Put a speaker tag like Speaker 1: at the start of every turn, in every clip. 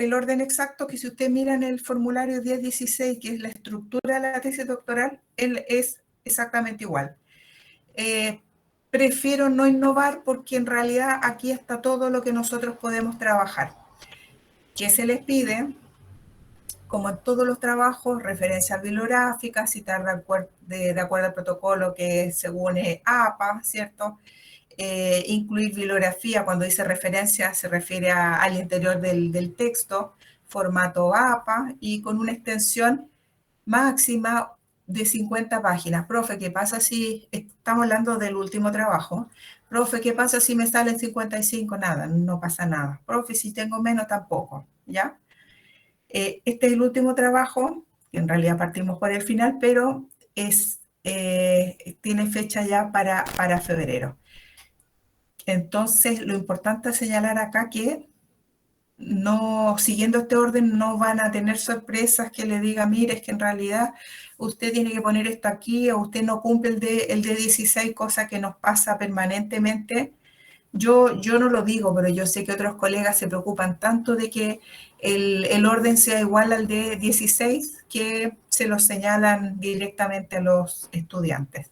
Speaker 1: el orden exacto, que si usted mira en el formulario 1016, que es la estructura de la tesis doctoral, él es exactamente igual. Prefiero no innovar porque en realidad aquí está todo lo que nosotros podemos trabajar. ¿Qué se les pide? Como en todos los trabajos, referencias bibliográficas, citar de acuerdo al protocolo que según APA, ¿cierto? Incluir bibliografía, cuando dice referencia se refiere al interior del texto, formato APA y con una extensión máxima de 50 páginas. Profe, ¿qué pasa si, estamos hablando del último trabajo, profe, ¿qué pasa si me salen 55? Nada, no pasa nada. Profe, si tengo menos tampoco, ¿ya? Este es el último trabajo, que en realidad partimos por el final, pero tiene fecha ya para febrero. Entonces, lo importante es señalar acá que no, siguiendo este orden, no van a tener sorpresas que le diga, mire, es que en realidad usted tiene que poner esto aquí o usted no cumple el D16, cosa que nos pasa permanentemente. Yo no lo digo, pero yo sé que otros colegas se preocupan tanto de que el orden sea igual al de 16 que se lo señalan directamente a los estudiantes.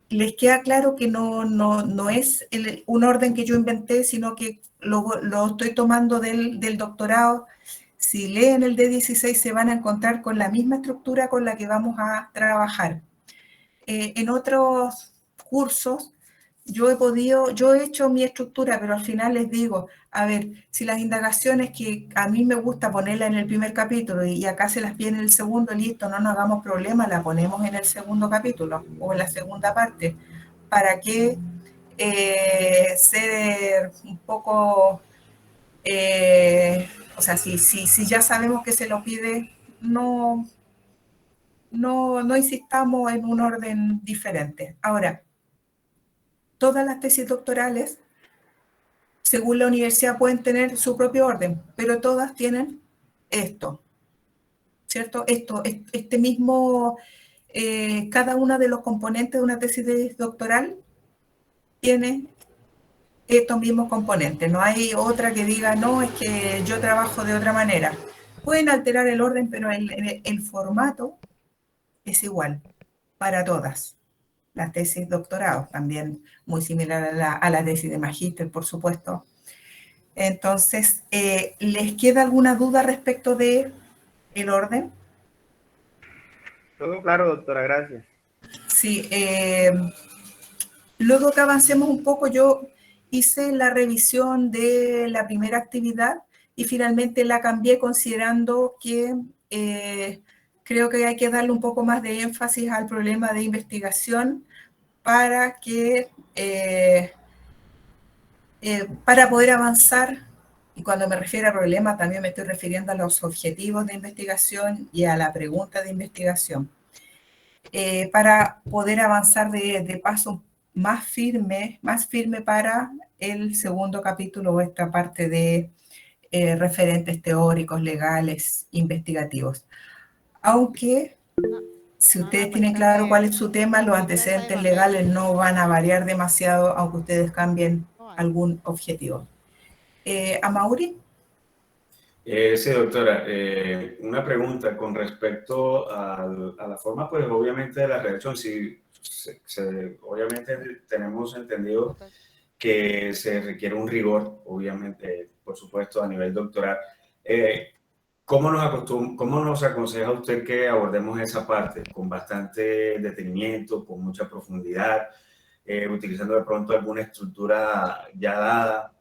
Speaker 1: Les queda claro que no es un orden que yo inventé, sino que lo estoy tomando del doctorado. Si leen el D16 se van a encontrar con la misma estructura con la que vamos a trabajar. En otros cursos yo he hecho mi estructura, pero al final les digo, a ver, si las indagaciones que a mí me gusta ponerla en el primer capítulo y acá se las pide en el segundo, listo, no nos hagamos problema, la ponemos en el segundo capítulo o en la segunda parte. ¿Para qué ser un poco, o sea, si ya sabemos que se lo pide, no insistamos en un orden diferente. Ahora, todas las tesis doctorales, según la universidad, pueden tener su propio orden, pero todas tienen esto, ¿cierto? Este mismo, cada uno de los componentes de una tesis doctoral tiene estos mismos componentes. No hay otra que diga, no, es que yo trabajo de otra manera. Pueden alterar el orden, pero el formato es igual para todas. Las tesis doctorados, también muy similar a la tesis de magíster, por supuesto. Entonces, ¿les queda alguna duda respecto de el orden?
Speaker 2: Todo claro, doctora, gracias.
Speaker 1: Sí, luego que avancemos un poco, yo hice la revisión de la primera actividad y finalmente la cambié considerando que creo que hay que darle un poco más de énfasis al problema de investigación para que para poder avanzar, y cuando me refiero a problemas también me estoy refiriendo a los objetivos de investigación y a la pregunta de investigación, para poder avanzar de paso más firme para el segundo capítulo o esta parte de referentes teóricos, legales, investigativos. Aunque si ustedes tienen claro cuál es su tema, los antecedentes legales no van a variar demasiado, aunque ustedes cambien algún objetivo. Amaury.
Speaker 3: Sí, doctora, una pregunta con respecto a la forma, pues obviamente de la redacción. Sí, obviamente tenemos entendido que se requiere un rigor, obviamente, por supuesto, a nivel doctoral. ¿Cómo nos aconseja usted que abordemos esa parte? ¿Con bastante detenimiento, con mucha profundidad, utilizando de pronto alguna estructura ya dada?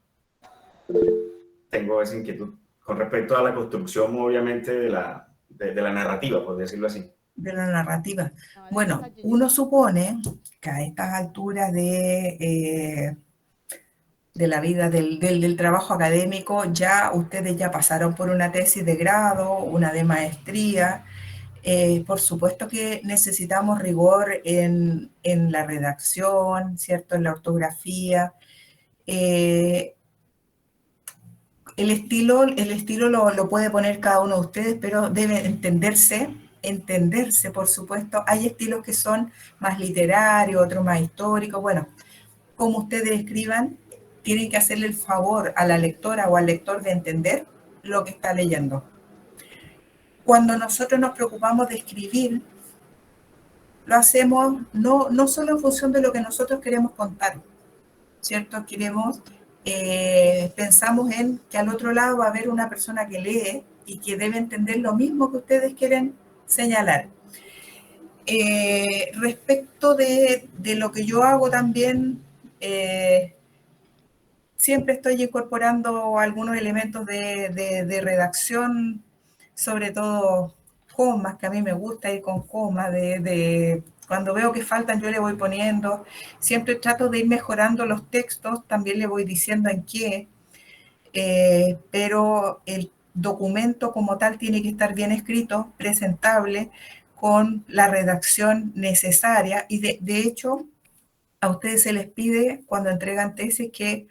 Speaker 3: Tengo esa inquietud con respecto a la construcción, obviamente, de la narrativa, por decirlo así.
Speaker 1: De la narrativa. Bueno, uno supone que a estas alturas de la vida del trabajo académico, ya ustedes ya pasaron por una tesis de grado, una de maestría. Por supuesto que necesitamos rigor en la redacción, ¿cierto? En la ortografía. El estilo lo puede poner cada uno de ustedes, pero debe entenderse, por supuesto. Hay estilos que son más literarios, otros más históricos. Bueno, como ustedes escriban, tienen que hacerle el favor a la lectora o al lector de entender lo que está leyendo. Cuando nosotros nos preocupamos de escribir, lo hacemos no solo en función de lo que nosotros queremos contar, ¿cierto? Pensamos en que al otro lado va a haber una persona que lee y que debe entender lo mismo que ustedes quieren señalar. Respecto de lo que yo hago también, siempre estoy incorporando algunos elementos de redacción, sobre todo comas, que a mí me gusta ir con comas, cuando veo que faltan yo le voy poniendo, siempre trato de ir mejorando los textos, también le voy diciendo en qué, pero el documento como tal tiene que estar bien escrito, presentable, con la redacción necesaria, y de hecho a ustedes se les pide cuando entregan tesis que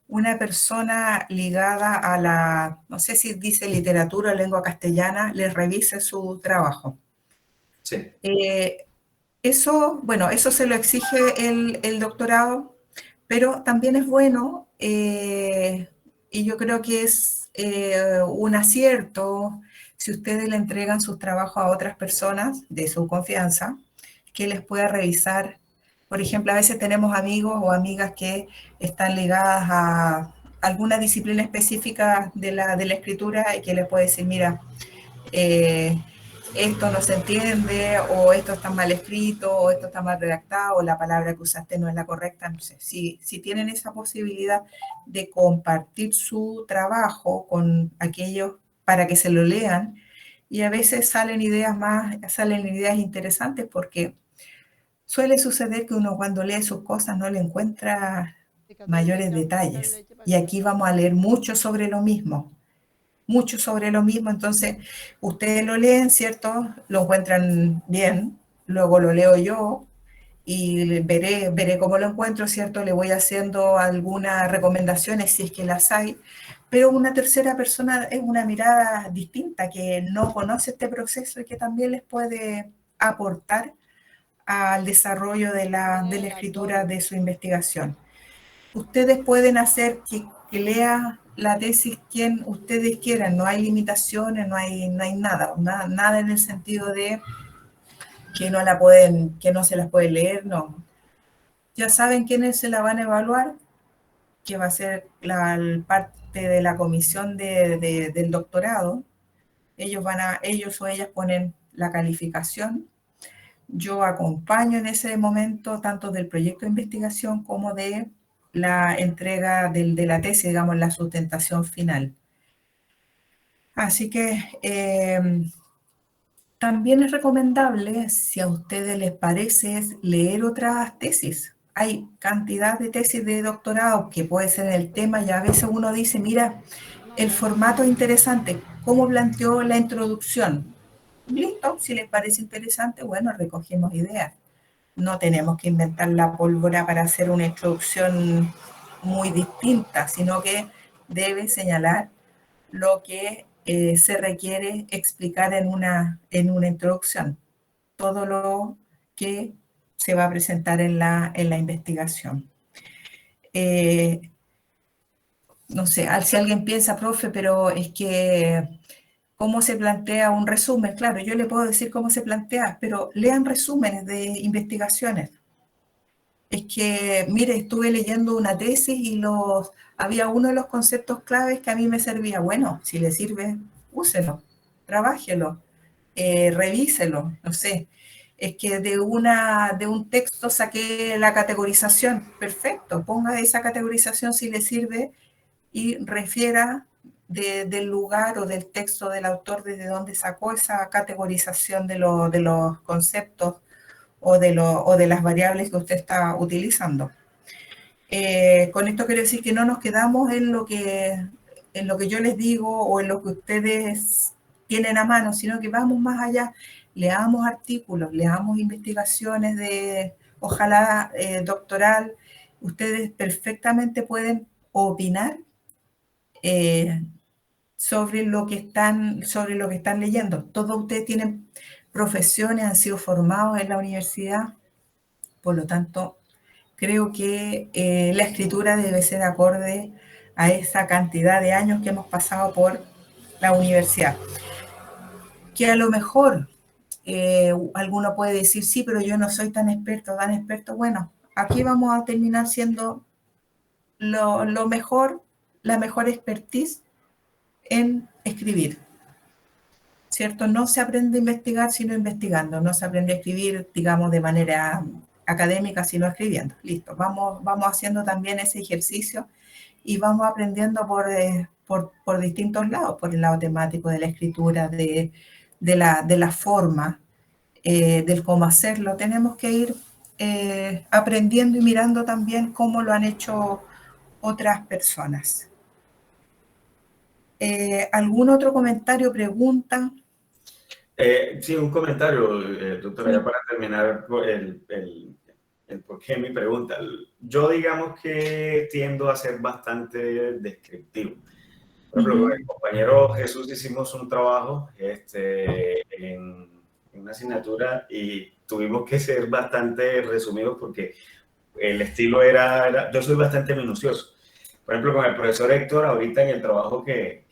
Speaker 1: una persona ligada a la, no sé si dice literatura o lengua castellana, les revise su trabajo.
Speaker 3: Sí.
Speaker 1: Eso se lo exige el doctorado, pero también es bueno, y yo creo que es un acierto si ustedes le entregan sus trabajos a otras personas de su confianza, que les pueda revisar. Por ejemplo, a veces tenemos amigos o amigas que están ligadas a alguna disciplina específica de la escritura y que les puede decir, mira, eh, esto no se entiende, o esto está mal escrito, o esto está mal redactado, o la palabra que usaste no es la correcta. No sé, si tienen esa posibilidad de compartir su trabajo con aquellos para que se lo lean, y a veces salen ideas interesantes, porque suele suceder que uno cuando lee sus cosas no le encuentra mayores detalles, y aquí vamos a leer mucho sobre lo mismo, entonces ustedes lo leen, ¿cierto? Lo encuentran bien, luego lo leo yo y veré cómo lo encuentro, ¿cierto? Le voy haciendo algunas recomendaciones si es que las hay, pero una tercera persona es una mirada distinta que no conoce este proceso y que también les puede aportar al desarrollo de la escritura de su investigación. Ustedes pueden hacer que lea la tesis quien ustedes quieran, no hay limitaciones, no hay nada en el sentido de que no se las puede leer, no. Ya saben quiénes se la van a evaluar, que va a ser parte de la comisión del doctorado. Ellos o ellas ponen la calificación. Yo acompaño en ese momento tanto del proyecto de investigación como de la entrega de la tesis, digamos, la sustentación final. Así que también es recomendable, si a ustedes les parece, leer otras tesis. Hay cantidad de tesis de doctorado que puede ser en el tema, y a veces uno dice, mira, el formato es interesante, cómo planteó la introducción. Listo, si les parece interesante, bueno, recogemos ideas. No tenemos que inventar la pólvora para hacer una introducción muy distinta, sino que debe señalar lo que se requiere explicar en una introducción, todo lo que se va a presentar en la investigación. No sé, si alguien piensa, profe, pero es que ¿cómo se plantea un resumen? Claro, yo le puedo decir cómo se plantea, pero lean resúmenes de investigaciones. Es que, mire, estuve leyendo una tesis y había uno de los conceptos claves que a mí me servía. Bueno, si le sirve, úselo, trabájelo, revíselo, no sé. Es que de un texto saqué la categorización. Perfecto, ponga esa categorización si le sirve y refiera del lugar o del texto del autor desde donde sacó esa categorización de los conceptos o de las variables que usted está utilizando. Con esto quiero decir que no nos quedamos en lo que yo les digo o en lo que ustedes tienen a mano, sino que vamos más allá, leamos artículos, leamos investigaciones ojalá doctoral. Ustedes perfectamente pueden opinar sobre lo que están leyendo. Todos ustedes tienen profesiones, han sido formados en la universidad, por lo tanto, creo que la escritura debe ser acorde a esa cantidad de años que hemos pasado por la universidad. Que a lo mejor alguno puede decir, sí, pero yo no soy tan experto. Bueno, aquí vamos a terminar siendo lo mejor, la mejor expertise en escribir, ¿cierto? No se aprende a investigar sino investigando, no se aprende a escribir, digamos, de manera académica sino escribiendo. Listo, vamos haciendo también ese ejercicio y vamos aprendiendo por distintos lados, por el lado temático de la escritura, de la forma, del cómo hacerlo. Tenemos que ir aprendiendo y mirando también cómo lo han hecho otras personas. ¿Algún otro comentario, pregunta?
Speaker 3: Sí, un comentario, doctora,
Speaker 1: Sí.
Speaker 3: ya para terminar el por qué mi pregunta. Yo digamos que tiendo a ser bastante descriptivo. Por ejemplo, con el compañero Jesús hicimos un trabajo en una asignatura y tuvimos que ser bastante resumidos porque el estilo yo soy bastante minucioso. Por ejemplo, con el profesor Héctor, ahorita en el trabajo que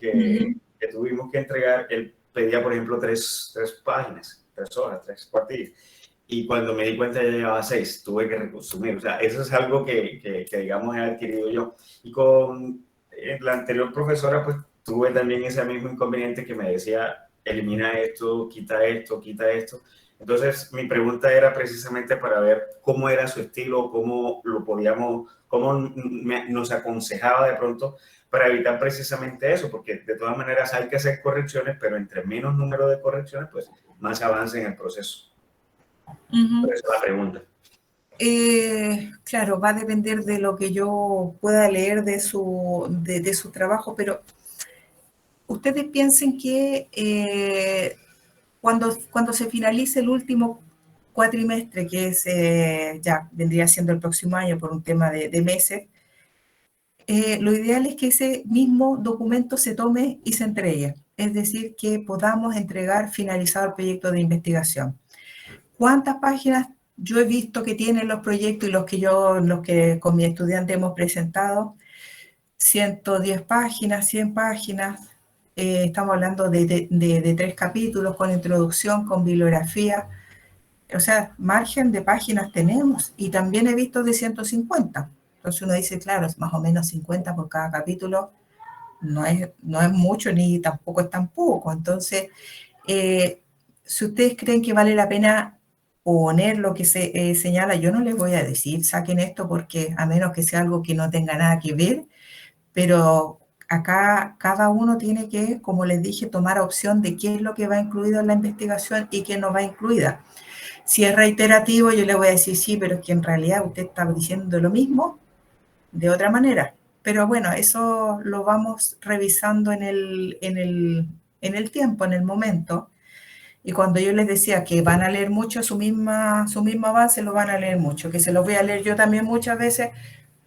Speaker 3: tuvimos que entregar, él pedía, por ejemplo, tres páginas, 3 hojas, 3 cuartillas. Y cuando me di cuenta ya llevaba 6, tuve que resumir. O sea, eso es algo que digamos, he adquirido yo. Y con la anterior profesora, pues tuve también ese mismo inconveniente que me decía, elimina esto, quita esto, quita esto. Entonces, mi pregunta era precisamente para ver cómo era su estilo, cómo lo podíamos, cómo nos aconsejaba de pronto para evitar precisamente eso, porque de todas maneras hay que hacer correcciones, pero entre menos número de correcciones, pues más avance en el proceso. Pero esa es la pregunta.
Speaker 1: Claro, va a depender de lo que yo pueda leer de su trabajo, pero ustedes piensen que cuando se finalice el último cuatrimestre, que es ya vendría siendo el próximo año por un tema de meses, lo ideal es que ese mismo documento se tome y se entregue, es decir, que podamos entregar finalizado el proyecto de investigación. ¿Cuántas páginas yo he visto que tienen los proyectos y los que con mi estudiante hemos presentado? 110 páginas, 100 páginas. Estamos hablando de 3 capítulos con introducción, con bibliografía. O sea, margen de páginas tenemos y también he visto de 150. Entonces uno dice, claro, es más o menos 50 por cada capítulo. No es mucho ni tampoco es tan poco. Entonces, si ustedes creen que vale la pena poner lo que se señala, yo no les voy a decir, saquen esto porque a menos que sea algo que no tenga nada que ver, pero acá cada uno tiene que, como les dije, tomar opción de qué es lo que va incluido en la investigación y qué no va incluida. Si es reiterativo, yo le voy a decir sí, pero es que en realidad usted está diciendo lo mismo de otra manera. Pero bueno, eso lo vamos revisando en el tiempo, en el momento. Y cuando yo les decía que van a leer mucho su misma base, lo van a leer mucho. Que se los voy a leer yo también muchas veces,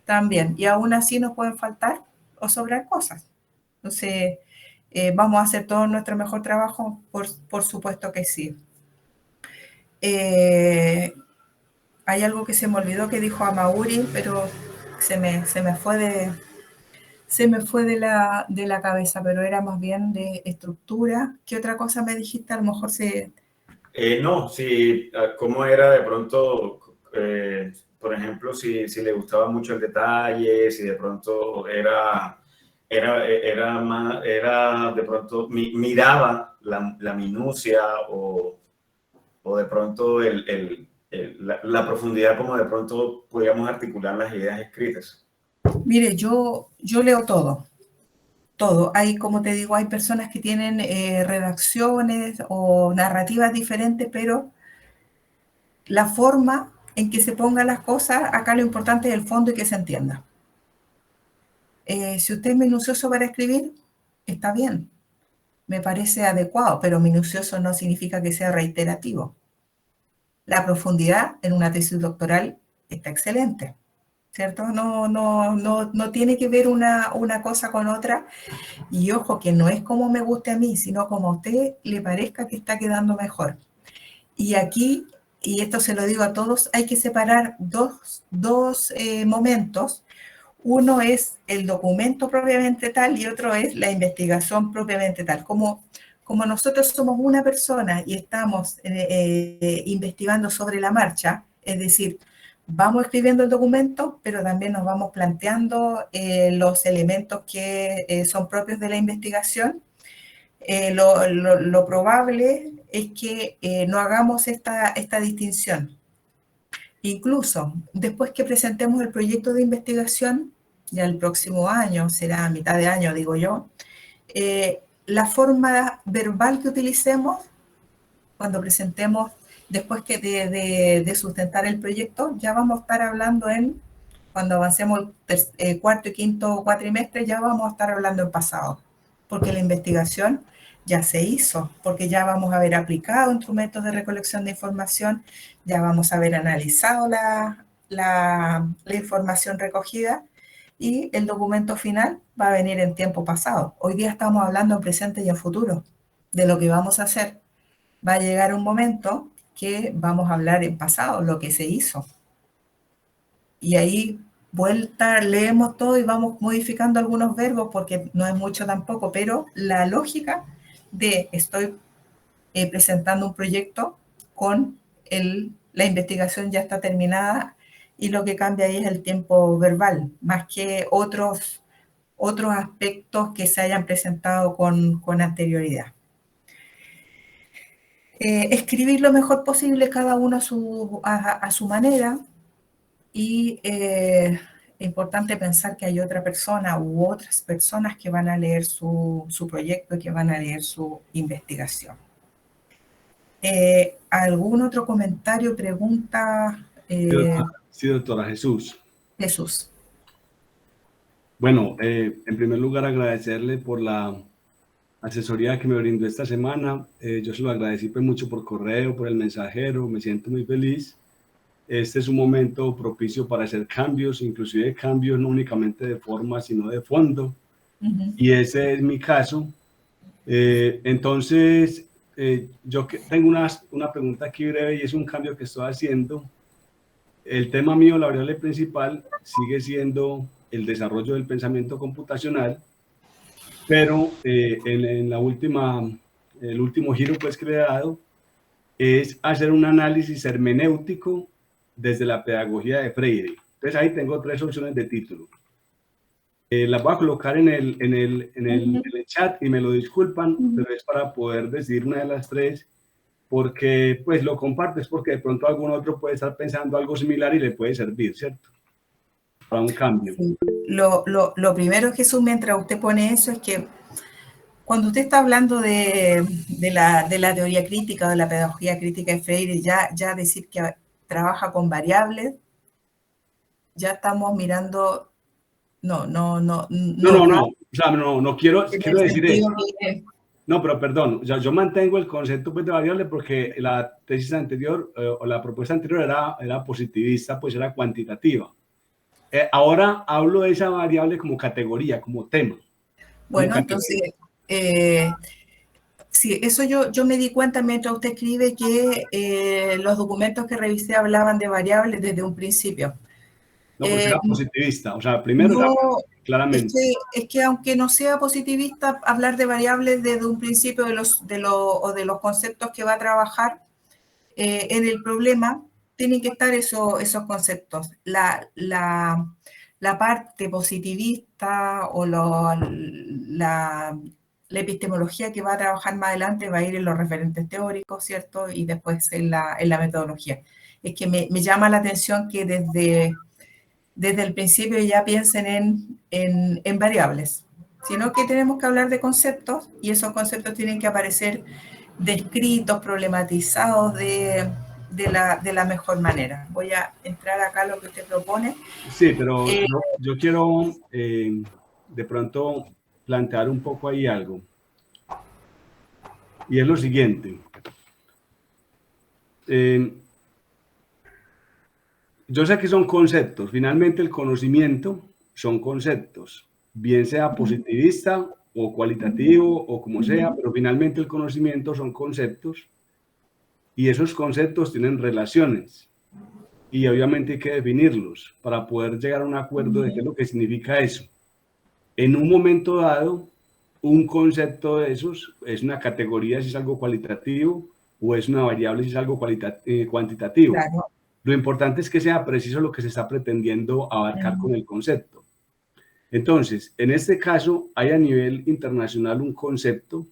Speaker 1: también. Y aún así nos pueden faltar o sobrar cosas. Entonces, vamos a hacer todo nuestro mejor trabajo, por supuesto que sí. Hay algo que se me olvidó que dijo Amaury, pero se me fue de la cabeza, pero era más bien de estructura. ¿Qué otra cosa me dijiste? A lo mejor se...
Speaker 3: No, sí, cómo era de pronto, por ejemplo, si le gustaba mucho el detalle, si de pronto era de pronto miraba la minucia o de pronto la profundidad como de pronto podíamos articular las ideas escritas.
Speaker 1: Mire, yo leo todo. Todo. Hay, como te digo, hay personas que tienen redacciones o narrativas diferentes, pero la forma en que se pongan las cosas, acá lo importante es el fondo y que se entienda. Si usted es minucioso para escribir, está bien, me parece adecuado, pero minucioso no significa que sea reiterativo. La profundidad en una tesis doctoral está excelente, ¿cierto? No tiene que ver una cosa con otra. Y ojo, que no es como me guste a mí, sino como a usted le parezca que está quedando mejor. Y aquí y esto se lo digo a todos, hay que separar dos momentos. Uno es el documento propiamente tal y otro es la investigación propiamente tal. Como nosotros somos una persona y estamos investigando sobre la marcha, es decir, vamos escribiendo el documento, pero también nos vamos planteando los elementos que son propios de la investigación. Lo probable es que no hagamos esta distinción. Incluso después que presentemos el proyecto de investigación, ya el próximo año, será a mitad de año, digo yo, la forma verbal que utilicemos cuando presentemos, después de sustentar el proyecto, ya vamos a estar hablando cuando avancemos el cuarto y quinto cuatrimestre, ya vamos a estar hablando en pasado, porque la investigación ya se hizo, porque ya vamos a haber aplicado instrumentos de recolección de información, ya vamos a haber analizado la información recogida y el documento final va a venir en tiempo pasado. Hoy día estamos hablando en presente y en futuro de lo que vamos a hacer. Va a llegar un momento que vamos a hablar en pasado, lo que se hizo. Y ahí leemos todo y vamos modificando algunos verbos porque no es mucho tampoco, pero la lógica de estoy presentando un proyecto con la investigación ya está terminada y lo que cambia ahí es el tiempo verbal, más que otros aspectos que se hayan presentado con anterioridad. Escribir lo mejor posible cada uno a su manera y es importante pensar que hay otra persona u otras personas que van a leer su proyecto y que van a leer su investigación. ¿Algún otro comentario, pregunta?
Speaker 2: Sí, doctora Jesús.
Speaker 1: Jesús.
Speaker 2: Bueno, en primer lugar agradecerle por la asesoría que me brindó esta semana. Yo se lo agradecí pues mucho por correo, por el mensajero, me siento muy feliz. Este es un momento propicio para hacer cambios, inclusive cambios no únicamente de forma, sino de fondo. Y ese es mi caso. Entonces, yo tengo una pregunta aquí breve y es un cambio que estoy haciendo. El tema mío, la variable principal, sigue siendo el desarrollo del pensamiento computacional, pero en el último giro pues, que le he dado es hacer un análisis hermenéutico desde la pedagogía de Freire. Entonces ahí tengo 3 opciones de título. Las voy a colocar en el chat y me lo disculpan, pero es para poder decidir una de las 3, porque pues lo compartes porque de pronto algún otro puede estar pensando algo similar y le puede servir, ¿cierto? Para un cambio.
Speaker 1: Sí. Lo primero, Jesús, mientras usted pone eso, es que cuando usted está hablando de la teoría crítica, de la pedagogía crítica de Freire, ya decir que trabaja con variables, ya estamos mirando... No,
Speaker 2: o sea, no quiero decir eso. No, pero perdón, o sea, yo mantengo el concepto pues, de variable porque la tesis anterior o la propuesta anterior era positivista, pues era cuantitativa. Ahora hablo de esa variable como categoría, como tema.
Speaker 1: Bueno, entonces, sí, eso yo me di cuenta mientras usted escribe que los documentos que revisé hablaban de variables desde un principio.
Speaker 2: No, porque era positivista, o sea, primero
Speaker 1: no,
Speaker 2: claramente.
Speaker 1: Es que aunque no sea positivista, hablar de variables desde un principio de los conceptos que va a trabajar en el problema, tienen que estar esos conceptos. La parte positivista o la epistemología que va a trabajar más adelante va a ir en los referentes teóricos, ¿cierto? Y después en la metodología. Es que me llama la atención que desde el principio ya piensen en variables, sino que tenemos que hablar de conceptos y esos conceptos tienen que aparecer descritos, problematizados de la mejor manera. Voy a entrar acá a lo que usted propone.
Speaker 2: Sí, pero yo quiero de pronto plantear un poco ahí algo. Y es lo siguiente. Yo sé que son conceptos. Finalmente el conocimiento son conceptos. Bien sea positivista o cualitativo o como sea, pero finalmente el conocimiento son conceptos. y esos conceptos tienen relaciones y obviamente hay que definirlos para poder llegar a un acuerdo de qué es lo que significa eso. En un momento dado, un concepto de esos es una categoría si es algo cualitativo o es una variable si es algo cuantitativo.
Speaker 1: Claro.
Speaker 2: Lo importante es que sea preciso lo que se está pretendiendo abarcar con el concepto. Entonces, en este caso, hay a nivel internacional un concepto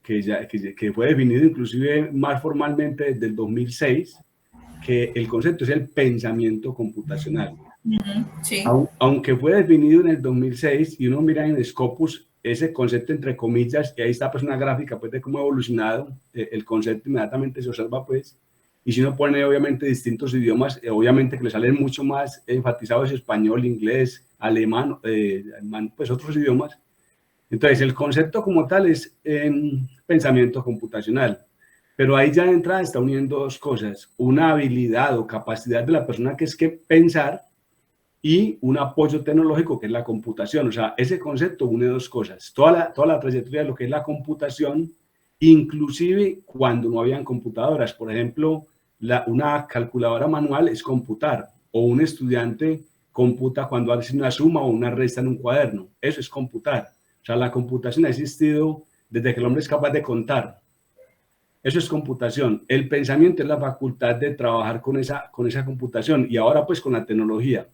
Speaker 2: que fue definido inclusive más formalmente desde el 2006, que el concepto es el pensamiento computacional.
Speaker 1: Sí.
Speaker 2: Aunque fue definido en el 2006 y uno mira en Scopus ese concepto entre comillas, y ahí está pues una gráfica pues de cómo ha evolucionado el concepto, inmediatamente se observa pues, y si uno pone obviamente distintos idiomas, obviamente que le salen mucho más enfatizados español, inglés, alemán, pues otros idiomas. Entonces el concepto como tal es pensamiento computacional, pero ahí ya de entrada está uniendo dos cosas, una habilidad o capacidad de la persona que es que pensar, y un apoyo tecnológico que es la computación. O sea, ese concepto une dos cosas. Toda la trayectoria de lo que es la computación, inclusive cuando no habían computadoras. Por ejemplo, una calculadora manual es computar, o un estudiante computa cuando hace una suma o una resta en un cuaderno. Eso es computar. O sea, la computación ha existido desde que el hombre es capaz de contar. Eso es computación. El pensamiento es la facultad de trabajar con esa computación, y ahora pues con la tecnología.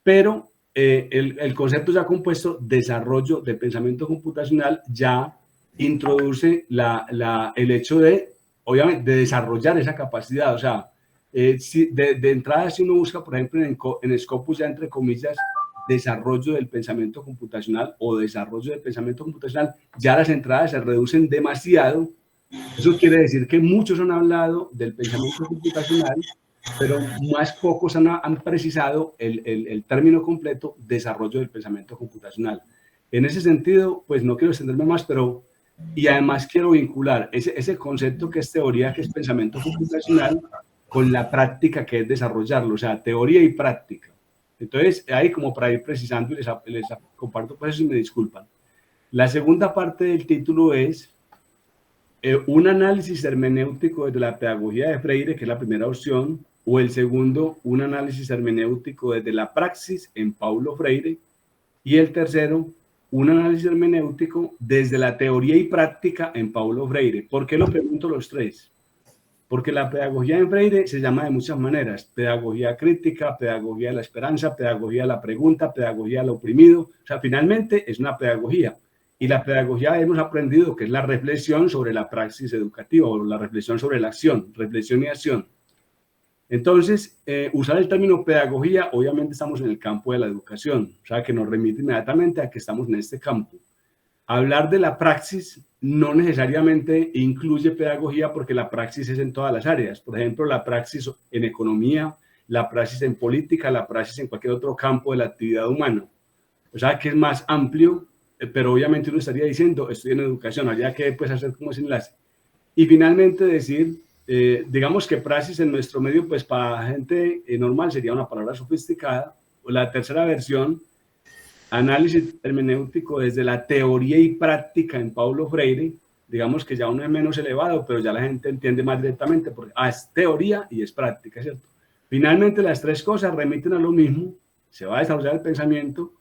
Speaker 2: Pero el concepto ya compuesto, desarrollo de pensamiento computacional, ya introduce el hecho de, obviamente, de desarrollar esa capacidad. O sea, de entrada, si uno busca, por ejemplo, en Scopus, ya entre comillas, desarrollo del pensamiento computacional o desarrollo del pensamiento computacional, ya las entradas se reducen demasiado. Eso quiere decir que muchos han hablado del pensamiento computacional, pero más pocos han precisado el término completo, desarrollo del pensamiento computacional. En ese sentido, pues no quiero extenderme más, pero, y además quiero vincular ese concepto que es teoría, que es pensamiento computacional, con la práctica que es desarrollarlo, o sea, teoría y práctica. Entonces, ahí como para ir precisando, y les comparto pues eso y me disculpan. La segunda parte del título es un análisis hermenéutico desde la pedagogía de Freire, que es la primera opción, o el segundo, un análisis hermenéutico desde la praxis en Paulo Freire, y el tercero, un análisis hermenéutico desde la teoría y práctica en Paulo Freire. ¿Por qué lo pregunto los tres? Porque la pedagogía en Freire se llama de muchas maneras: pedagogía crítica, pedagogía de la esperanza, pedagogía de la pregunta, pedagogía del oprimido. O sea, finalmente es una pedagogía. Y la pedagogía hemos aprendido que es la reflexión sobre la praxis educativa, o la reflexión sobre la acción, reflexión y acción. Entonces, usar el término pedagogía, obviamente estamos en el campo de la educación, o sea, que nos remite inmediatamente a que estamos en este campo. Hablar de la praxis no necesariamente incluye pedagogía, porque la praxis es en todas las áreas. Por ejemplo, la praxis en economía, la praxis en política, la praxis en cualquier otro campo de la actividad humana. O sea, que es más amplio, pero obviamente uno estaría diciendo, estoy en educación, habría que pues hacer como ese enlace. Y finalmente decir, digamos que praxis en nuestro medio, pues para gente normal sería una palabra sofisticada. O la tercera versión, análisis hermenéutico desde la teoría y práctica en Paulo Freire, digamos que ya uno es menos elevado, pero ya la gente entiende más directamente, porque es teoría y es práctica, ¿cierto? Finalmente las tres cosas remiten a lo mismo, se va a desarrollar el pensamiento,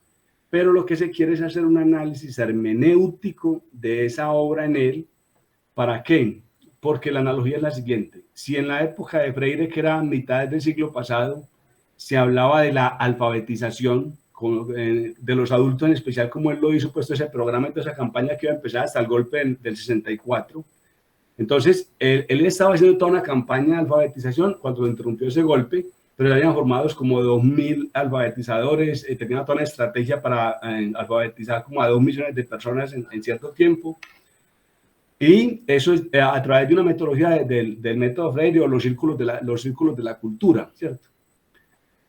Speaker 2: pero lo que se quiere es hacer un análisis hermenéutico de esa obra en él. ¿Para qué? Porque la analogía es la siguiente: si en la época de Freire, que era mitad del siglo pasado, se hablaba de la alfabetización de los adultos, en especial como él lo hizo, puesto ese programa, esa campaña que iba a empezar hasta el golpe del 64. Entonces, él estaba haciendo toda una campaña de alfabetización cuando interrumpió ese golpe, pero ya habían formados como 2.000 alfabetizadores, tenía toda una estrategia para alfabetizar como a 2 millones de personas en cierto tiempo. Y eso es a través de una metodología del método Freire, o los círculos de la cultura, ¿cierto?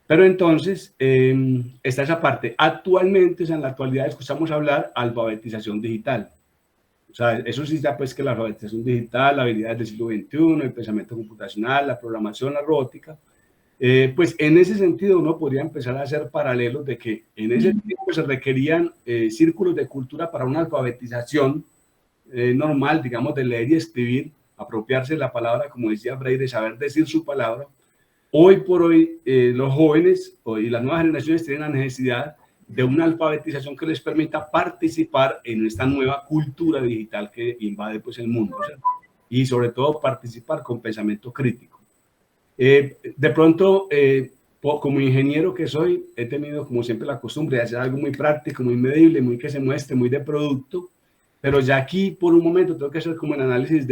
Speaker 2: Pero entonces, está esa parte. Actualmente, o sea, en la actualidad escuchamos hablar alfabetización digital. O sea, eso sí ya pues que la alfabetización digital, la habilidad del siglo XXI, el pensamiento computacional, la programación, la robótica. Pues en ese sentido uno podría empezar a hacer paralelos de que en ese tiempo se requerían círculos de cultura para una alfabetización normal, digamos, de leer y escribir, apropiarse de la palabra, como decía Freire, saber decir su palabra. Hoy por hoy, los jóvenes y las nuevas generaciones tienen la necesidad de una alfabetización que les permita participar en esta nueva cultura digital que invade pues, el mundo, ¿cierto? Y sobre todo participar con pensamiento crítico. De pronto, como ingeniero que soy, he tenido como siempre la costumbre de hacer algo muy práctico, muy medible, muy que se muestre, muy de producto, pero ya aquí por un momento tengo que hacer como el análisis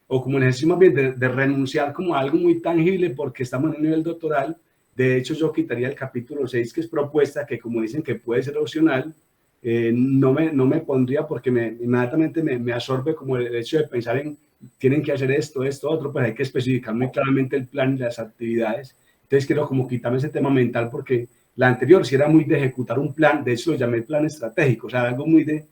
Speaker 2: o como el ejercicio más bien de renunciar como a algo muy tangible porque estamos en un nivel doctoral. De hecho, yo quitaría el capítulo 6, que es propuesta, que como dicen que puede ser opcional, no me pondría porque inmediatamente me absorbe como el hecho de pensar en tienen que hacer esto, otro, pues hay que especificar muy claramente el plan y las actividades. Entonces quiero como quitarme ese tema mental porque la anterior sí era muy de ejecutar un plan, de hecho lo llamé plan estratégico, o sea, algo muy de...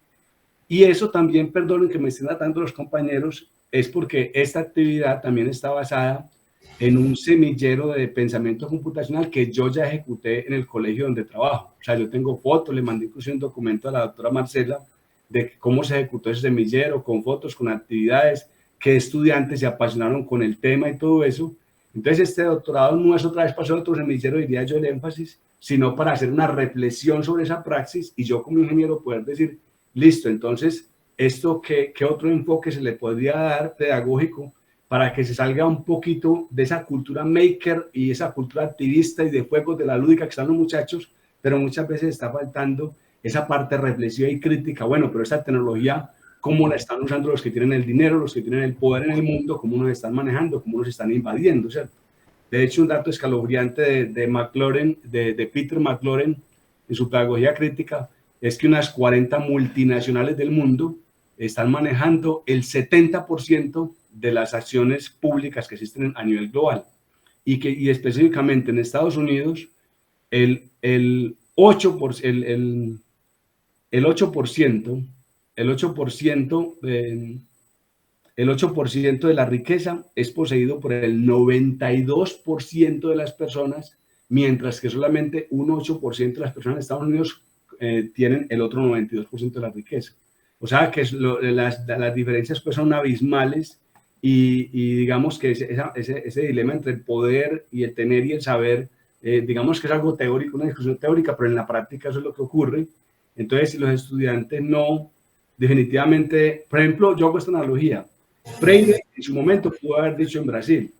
Speaker 2: Y eso también, perdonen que me estén atando los compañeros, es porque esta actividad también está basada en un semillero de pensamiento computacional que yo ya ejecuté en el colegio donde trabajo. O sea, yo tengo fotos, le mandé incluso un documento a la doctora Marcela de cómo se ejecutó ese semillero, con fotos, con actividades, qué estudiantes se apasionaron con el tema y todo eso. Entonces, este doctorado no es otra vez para hacer otro semillero, diría yo, el énfasis, sino para hacer una reflexión sobre esa praxis y yo como ingeniero poder decir, listo, entonces, ¿esto qué otro enfoque se le podría dar pedagógico para que se salga un poquito de esa cultura maker y esa cultura activista y de juegos de la lúdica que están los muchachos, pero muchas veces está faltando esa parte reflexiva y crítica? Bueno, pero esa tecnología, ¿cómo la están usando los que tienen el dinero, los que tienen el poder en el mundo? ¿Cómo nos están manejando? ¿Cómo nos están invadiendo? ¿Cierto? De hecho, un dato escalofriante de McLaurin, de Peter McLaurin, en su pedagogía crítica, es que unas 40 multinacionales del mundo están manejando el 70% de las acciones públicas que existen a nivel global. Y específicamente en Estados Unidos, el 8% de la riqueza es poseído por el 92% de las personas, mientras que solamente un 8% de las personas en Estados Unidos tienen el otro 92% de la riqueza. O sea que las diferencias pues son abismales y digamos que ese dilema entre el poder y el tener y el saber, digamos que es algo teórico, una discusión teórica, pero en la práctica eso es lo que ocurre. Entonces, si los estudiantes no, definitivamente, por ejemplo, yo hago esta analogía. Freire en su momento pudo haber dicho en Brasil,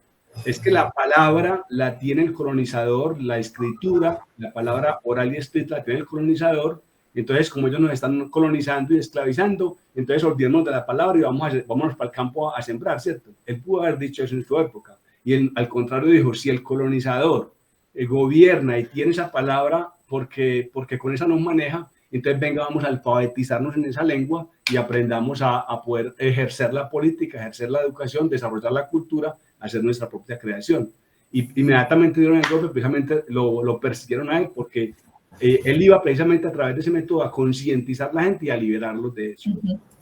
Speaker 2: es que la palabra la tiene el colonizador, la escritura, la palabra oral y escrita la tiene el colonizador. Entonces, como ellos nos están colonizando y esclavizando, entonces olvidemos de la palabra y vámonos para el campo a sembrar, ¿cierto? Él pudo haber dicho eso en su época. Y él, al contrario, dijo, si el colonizador gobierna y tiene esa palabra porque con esa nos maneja, entonces venga, vamos a alfabetizarnos en esa lengua y aprendamos a poder ejercer la política, ejercer la educación, desarrollar la cultura, hacer nuestra propia creación. Y inmediatamente dieron el golpe, precisamente lo persiguieron a él porque él iba precisamente a través de ese método a concientizar a la gente y a liberarlos de eso.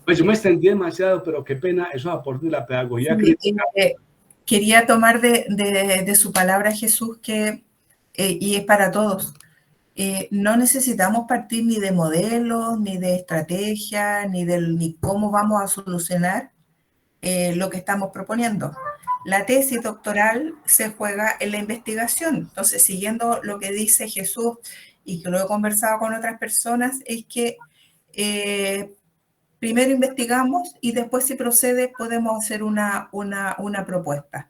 Speaker 2: Pues yo me extendí demasiado, pero qué pena esos aportes de la pedagogía crítica.
Speaker 1: Quería tomar de su palabra, Jesús, que, y es para todos, no necesitamos partir ni de modelos, ni de estrategia, ni cómo vamos a solucionar lo que estamos proponiendo. La tesis doctoral se juega en la investigación. Entonces, siguiendo lo que dice Jesús y que lo he conversado con otras personas, es que primero investigamos y después, si procede, podemos hacer una propuesta.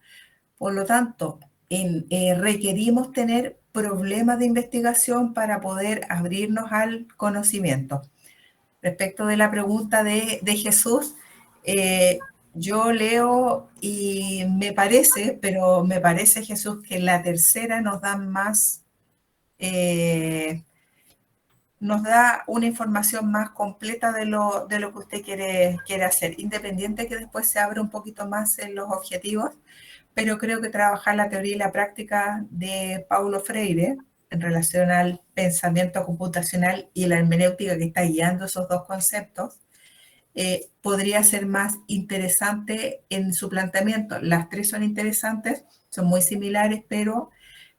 Speaker 1: Por lo tanto, requerimos tener problemas de investigación para poder abrirnos al conocimiento. Respecto de la pregunta de Jesús, yo leo y me parece, Jesús, que la tercera nos da más, nos da una información más completa de lo que usted quiere hacer, independiente que después se abra un poquito más en los objetivos, pero creo que trabajar la teoría y la práctica de Paulo Freire en relación al pensamiento computacional y la hermenéutica que está guiando esos dos conceptos, podría ser más interesante en su planteamiento. Las tres son interesantes, son muy similares, pero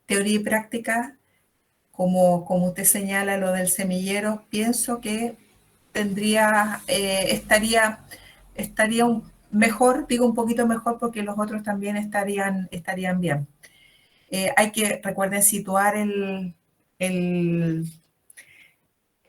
Speaker 1: teoría y práctica, como usted señala lo del semillero, pienso que estaría mejor, digo un poquito mejor porque los otros también estarían bien. Hay que, recuerden, situar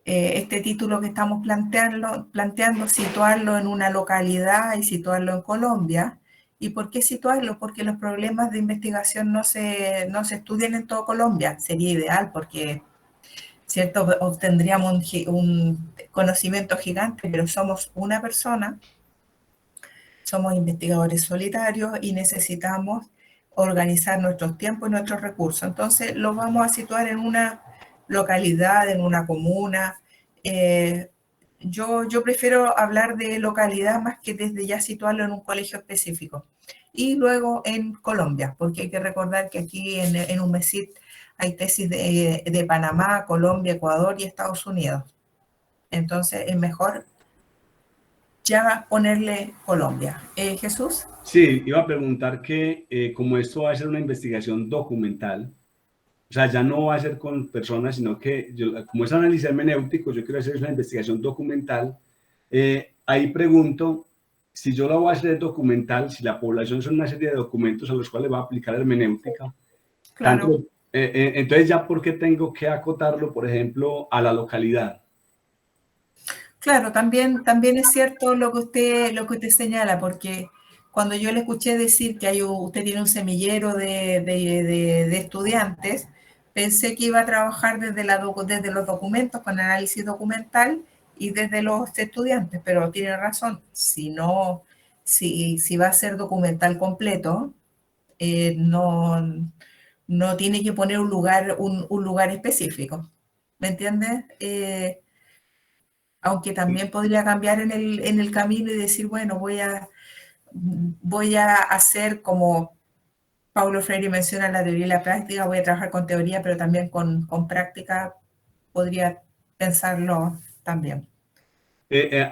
Speaker 1: este título que estamos planteando, situarlo en una localidad y situarlo en Colombia. ¿Y por qué situarlo? Porque los problemas de investigación no se estudian en toda Colombia. Sería ideal porque, ¿cierto?, obtendríamos un conocimiento gigante, pero somos una persona, somos investigadores solitarios y necesitamos organizar nuestros tiempos y nuestros recursos. Entonces, lo vamos a situar en una localidad, en una comuna. Yo prefiero hablar de localidad más que desde ya situarlo en un colegio específico. Y luego en Colombia, porque hay que recordar que aquí en UNMESID hay tesis de Panamá, Colombia, Ecuador y Estados Unidos. Entonces es mejor ya ponerle Colombia. Jesús.
Speaker 2: Sí, iba a preguntar que como esto va a ser una investigación documental, o sea, ya no va a ser con personas, sino que como es análisis hermenéutico, yo quiero hacer una investigación documental. Ahí pregunto, si yo la voy a hacer documental, si la población son una serie de documentos a los cuales va a aplicar hermenéutica,
Speaker 1: Claro.
Speaker 2: tanto, entonces ya ¿por qué tengo que acotarlo, por ejemplo, a la localidad?
Speaker 1: Claro, también es cierto lo que usted señala, porque cuando yo le escuché decir que usted tiene un semillero de estudiantes, pensé que iba a trabajar desde los documentos, con análisis documental y desde los estudiantes, pero tiene razón, si va a ser documental completo, no tiene que poner un lugar específico, ¿me entiendes? Aunque también podría cambiar en el camino y decir, bueno, voy a hacer como Paulo Freire menciona la teoría y la práctica, voy a trabajar con teoría, pero también con práctica, podría pensarlo también.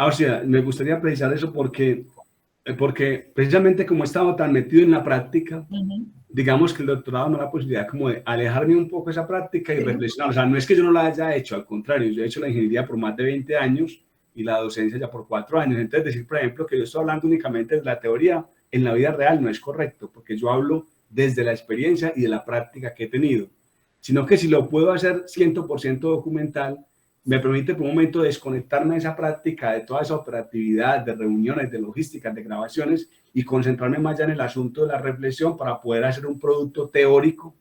Speaker 2: O sea, me gustaría precisar eso porque precisamente como he estado tan metido en la práctica, digamos que el doctorado me da la posibilidad como de alejarme un poco de esa práctica y reflexionar. O sea, no es que yo no la haya hecho, al contrario, yo he hecho la ingeniería por más de 20 años y la docencia ya por 4 años. Entonces, decir, por ejemplo, que yo estoy hablando únicamente de la teoría en la vida real no es correcto, porque yo hablo desde la experiencia y de la práctica que he tenido, sino que si lo puedo hacer 100% documental, me permite por un momento desconectarme de esa práctica, de toda esa operatividad, de reuniones, de logística, de grabaciones y concentrarme más ya en el asunto de la reflexión para poder hacer un producto teórico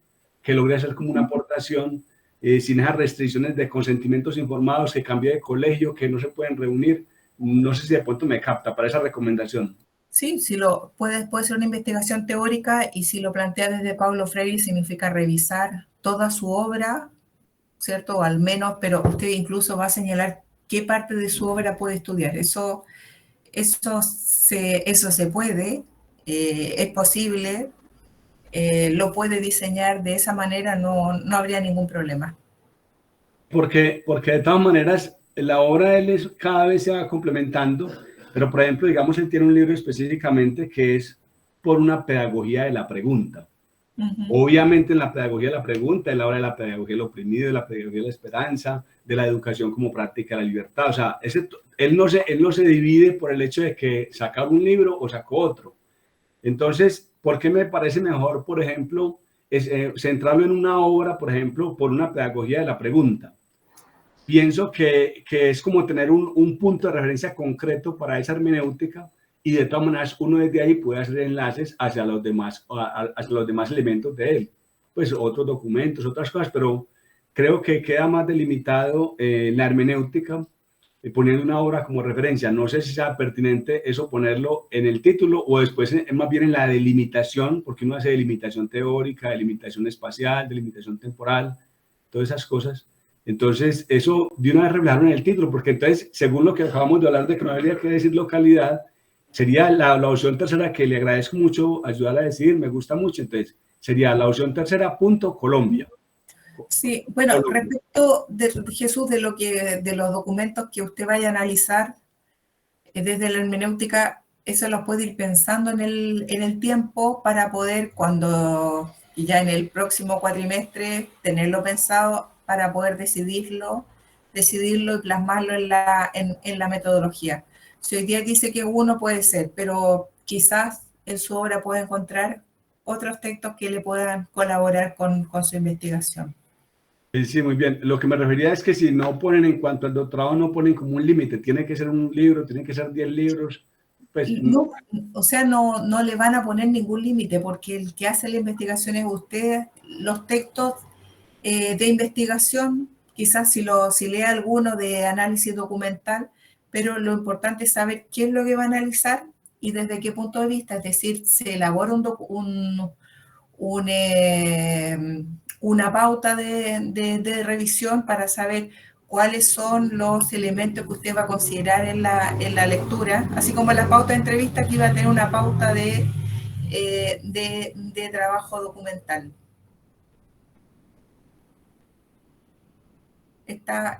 Speaker 2: que logre hacer como una aportación sin esas restricciones de consentimientos informados, que cambie de colegio, que no se pueden reunir. No sé si de pronto me capta para esa recomendación.
Speaker 1: Sí, puede ser una investigación teórica y si lo plantea desde Paulo Freire significa revisar toda su obra, ¿cierto? O al menos, pero usted incluso va a señalar qué parte de su obra puede estudiar. Eso se puede, es posible, lo puede diseñar de esa manera, no habría ningún problema.
Speaker 2: Porque de todas maneras la obra de él cada vez se va complementando, pero por ejemplo, digamos, él tiene un libro específicamente que es por una pedagogía de la pregunta. Obviamente en la pedagogía de la pregunta, él habla de la pedagogía del oprimido, de la pedagogía de la esperanza, de la educación como práctica de la libertad. O sea, él no se divide por el hecho de que saca un libro o sacó otro. Entonces, ¿por qué me parece mejor, por ejemplo, centrarlo en una obra, por ejemplo, por una pedagogía de la pregunta? Pienso que es como tener un punto de referencia concreto para esa hermenéutica y de todas maneras uno desde ahí puede hacer enlaces hacia los demás elementos de él, pues otros documentos, otras cosas, pero creo que queda más delimitado la hermenéutica poniendo una obra como referencia. No sé si sea pertinente eso ponerlo en el título o después más bien en la delimitación, porque uno hace delimitación teórica, delimitación espacial, delimitación temporal, todas esas cosas. Entonces, eso de una vez reflejaron en el título, porque entonces, según lo que acabamos de hablar de que no habría que decir localidad, sería la opción tercera, que le agradezco mucho ayudar a decidir, me gusta mucho. Entonces, sería la opción tercera, Colombia.
Speaker 1: Sí, bueno, respecto de Jesús, de los documentos que usted vaya a analizar desde la hermenéutica, eso lo puede ir pensando en el tiempo para poder, cuando ya en el próximo cuatrimestre, tenerlo pensado para poder decidirlo y plasmarlo en la metodología. Si hoy día dice que uno puede ser, pero quizás en su obra pueda encontrar otros textos que le puedan colaborar con su investigación.
Speaker 2: Sí, muy bien. Lo que me refería es que si no ponen en cuanto al doctorado, no ponen como un límite, tiene que ser un libro, tiene que ser 10 libros, pues...
Speaker 1: No, o sea, no le van a poner ningún límite, porque el que hace la investigación es usted. Los textos de investigación, quizás si lee alguno de análisis documental, pero lo importante es saber qué es lo que va a analizar y desde qué punto de vista. Es decir, se elabora una pauta de revisión para saber cuáles son los elementos que usted va a considerar en la lectura, así como la pauta de entrevista, que iba a tener una pauta de trabajo documental. Está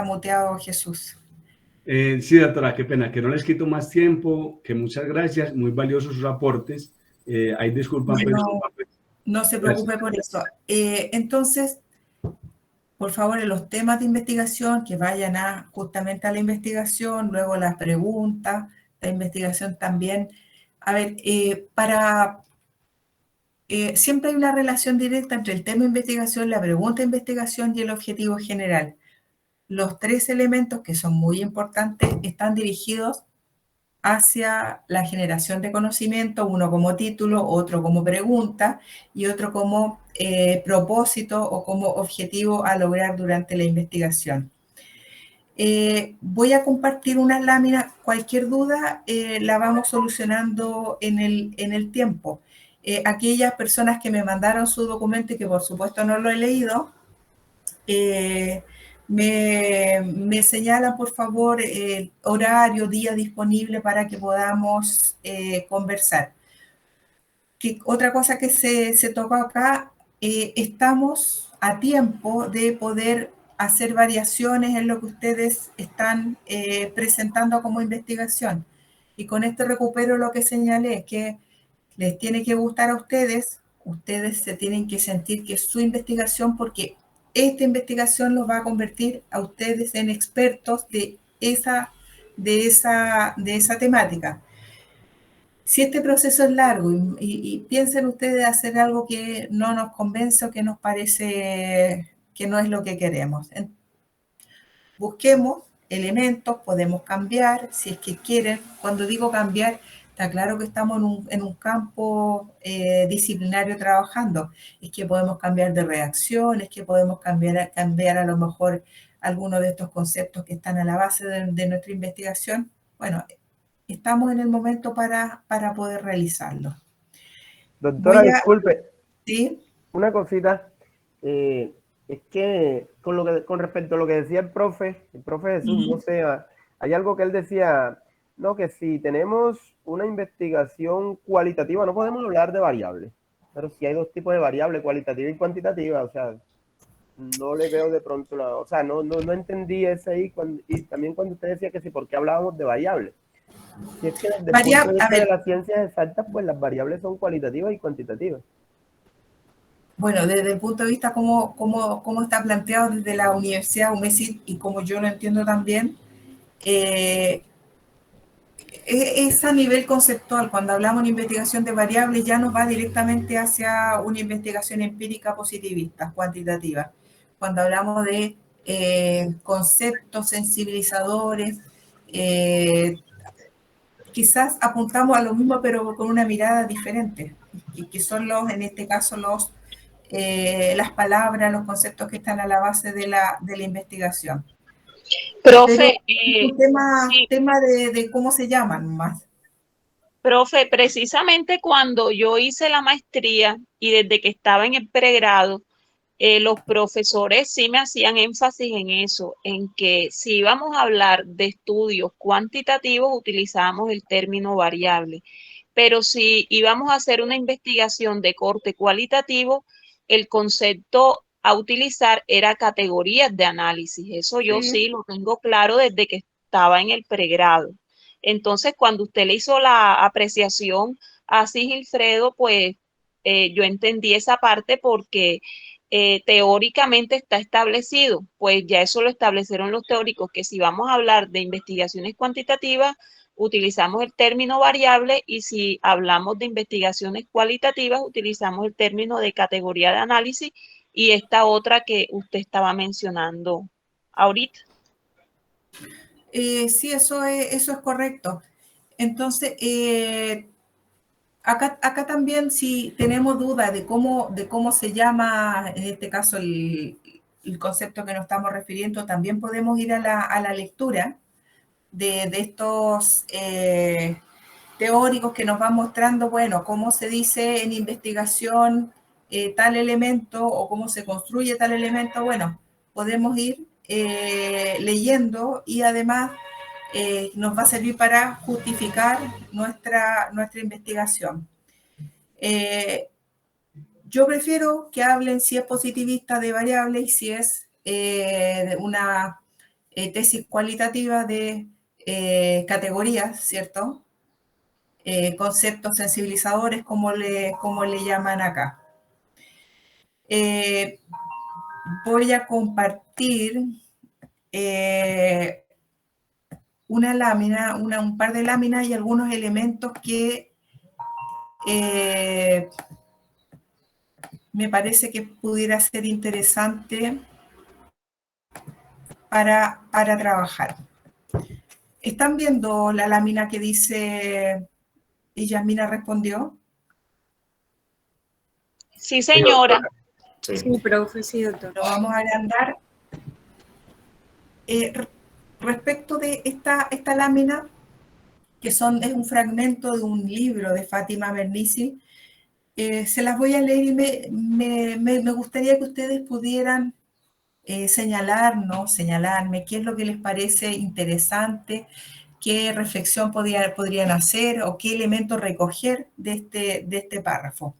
Speaker 1: muteado Jesús.
Speaker 2: Sí, doctora, qué pena, que no les quito más tiempo, que muchas gracias, muy valiosos sus aportes. Ahí disculpan, pues.
Speaker 1: No se preocupe por eso. Entonces, por favor, en los temas de investigación, que vayan justamente a la investigación, luego las preguntas, la investigación también. A ver, siempre hay una relación directa entre el tema de investigación, la pregunta de investigación y el objetivo general. Los tres elementos, que son muy importantes, están dirigidos hacia la generación de conocimiento, uno como título, otro como pregunta y otro como propósito o como objetivo a lograr durante la investigación. Voy a compartir unas láminas, cualquier duda la vamos solucionando en el tiempo. Aquellas personas que me mandaron su documento y que por supuesto no lo he leído, me señalan por favor el horario, día disponible para que podamos conversar. Otra cosa que se toca acá, estamos a tiempo de poder hacer variaciones en lo que ustedes están presentando como investigación. Y con esto recupero lo que señalé, que les tiene que gustar a ustedes se tienen que sentir que es su investigación, porque esta investigación los va a convertir a ustedes en expertos de esa temática. Si este proceso es largo y piensen ustedes hacer algo que no nos convence o que nos parece que no es lo que queremos, busquemos elementos, podemos cambiar, si es que quieren. Cuando digo cambiar, está claro que estamos en un campo disciplinario trabajando, es que podemos cambiar de redacción, es que podemos cambiar a lo mejor algunos de estos conceptos que están a la base de nuestra investigación. Bueno, estamos en el momento para poder realizarlo.
Speaker 4: Doctora, disculpe.
Speaker 1: ¿Sí?
Speaker 4: Una cosita. Es que con respecto a lo que decía el profe Jesús, no sé, hay algo que él decía, no, que si tenemos una investigación cualitativa, no podemos hablar de variables, pero si hay dos tipos de variables, cualitativa y cuantitativa, o sea, no le veo de pronto, o sea, no entendí ese ahí, y también cuando usted decía que sí, ¿por qué hablábamos de variables? Si es que desde el punto de vista de las ciencias exactas, pues las variables son cualitativas y cuantitativas.
Speaker 1: Bueno, desde el punto de vista cómo está planteado desde la Universidad UMESID y como yo lo entiendo también, es a nivel conceptual. Cuando hablamos de investigación de variables ya nos va directamente hacia una investigación empírica positivista, cuantitativa. Cuando hablamos de conceptos sensibilizadores, quizás apuntamos a lo mismo pero con una mirada diferente, y que son en este caso las palabras, los conceptos que están a la base de la investigación.
Speaker 5: Profe,
Speaker 1: tema de cómo se llaman más.
Speaker 5: Profe, precisamente cuando yo hice la maestría y desde que estaba en el pregrado, los profesores sí me hacían énfasis en eso, en que si íbamos a hablar de estudios cuantitativos utilizábamos el término variable, pero si íbamos a hacer una investigación de corte cualitativo, el concepto a utilizar era categorías de análisis. Eso yo sí lo tengo claro desde que estaba en el pregrado. Entonces, cuando usted le hizo la apreciación a Sigilfredo, pues yo entendí esa parte porque teóricamente está establecido, pues ya eso lo establecieron los teóricos, que si vamos a hablar de investigaciones cuantitativas, utilizamos el término variable, y si hablamos de investigaciones cualitativas, utilizamos el término de categoría de análisis y esta otra que usted estaba mencionando ahorita.
Speaker 1: Sí, eso es correcto. Entonces, acá también, si tenemos duda de cómo se llama, en este caso, el concepto que nos estamos refiriendo, también podemos ir a la lectura de estos teóricos que nos van mostrando, bueno, cómo se dice en investigación tal elemento o cómo se construye tal elemento. Bueno, podemos ir leyendo, y además nos va a servir para justificar nuestra investigación. Yo prefiero que hablen, si es positivista, de variable, y si es una tesis cualitativa, de categorías, ¿cierto? Conceptos sensibilizadores, como le llaman acá. Voy a compartir una lámina, un par de láminas y algunos elementos que me parece que pudiera ser interesante para trabajar. ¿Están viendo la lámina que dice y Yasmina respondió?
Speaker 5: Sí, señora.
Speaker 3: Sí.
Speaker 6: Sí, profe, sí, doctor.
Speaker 1: Lo vamos a agrandar. Respecto de esta lámina, que es un fragmento de un libro de Fátima Mernissi, se las voy a leer, y me gustaría que ustedes pudieran señalarme qué es lo que les parece interesante, qué reflexión podrían hacer o qué elementos recoger de este párrafo.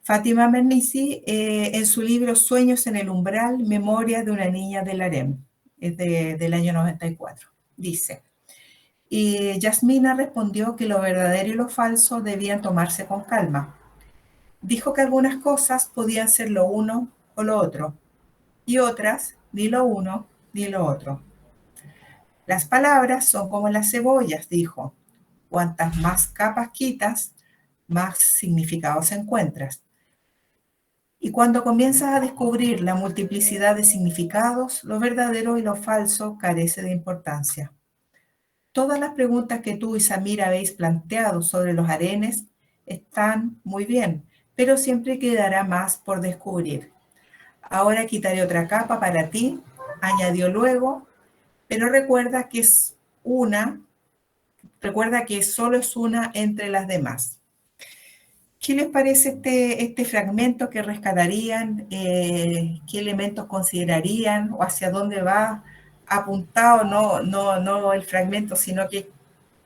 Speaker 1: Fátima Mernissi, en su libro Sueños en el umbral, Memorias de una niña del harem, es del año 94, dice: y Yasmina respondió que lo verdadero y lo falso debían tomarse con calma. Dijo que algunas cosas podían ser lo uno o lo otro, y otras ni lo uno ni lo otro. Las palabras son como las cebollas, dijo. Cuantas más capas quitas, más significados encuentras. Y cuando comienzas a descubrir la multiplicidad de significados, lo verdadero y lo falso carece de importancia. Todas las preguntas que tú y Samira habéis planteado sobre los harenes están muy bien, pero siempre quedará más por descubrir. Ahora quitaré otra capa para ti, añadió luego, pero recuerda que solo es una entre las demás. ¿Qué les parece este fragmento que rescatarían? ¿Qué elementos considerarían o hacia dónde va apuntado? No el fragmento, sino que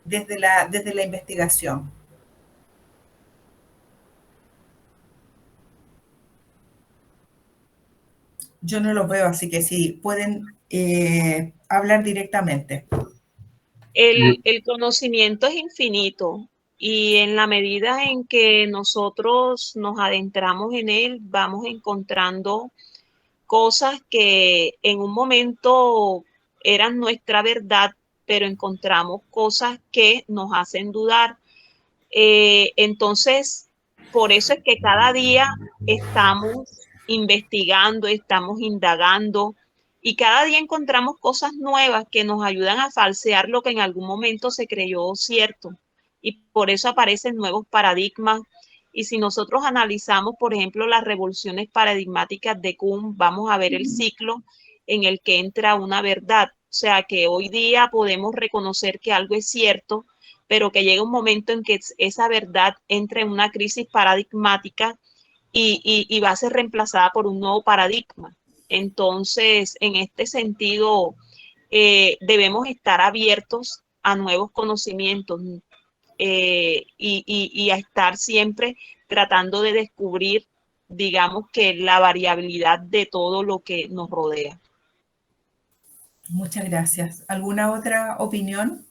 Speaker 1: desde la investigación. Yo no los veo, así que sí, pueden hablar directamente.
Speaker 5: El conocimiento es infinito, y en la medida en que nosotros nos adentramos en él, vamos encontrando cosas que en un momento eran nuestra verdad, pero encontramos cosas que nos hacen dudar. Entonces, por eso es que cada día estamos investigando, estamos indagando, y cada día encontramos cosas nuevas que nos ayudan a falsear lo que en algún momento se creyó cierto. Y por eso aparecen nuevos paradigmas. Y si nosotros analizamos, por ejemplo, las revoluciones paradigmáticas de Kuhn, vamos a ver el ciclo en el que entra una verdad. O sea, que hoy día podemos reconocer que algo es cierto, pero que llega un momento en que esa verdad entra en una crisis paradigmática y va a ser reemplazada por un nuevo paradigma. Entonces, en este sentido, debemos estar abiertos a nuevos conocimientos y a estar siempre tratando de descubrir, digamos, que la variabilidad de todo lo que nos rodea.
Speaker 1: Muchas gracias. ¿Alguna otra opinión?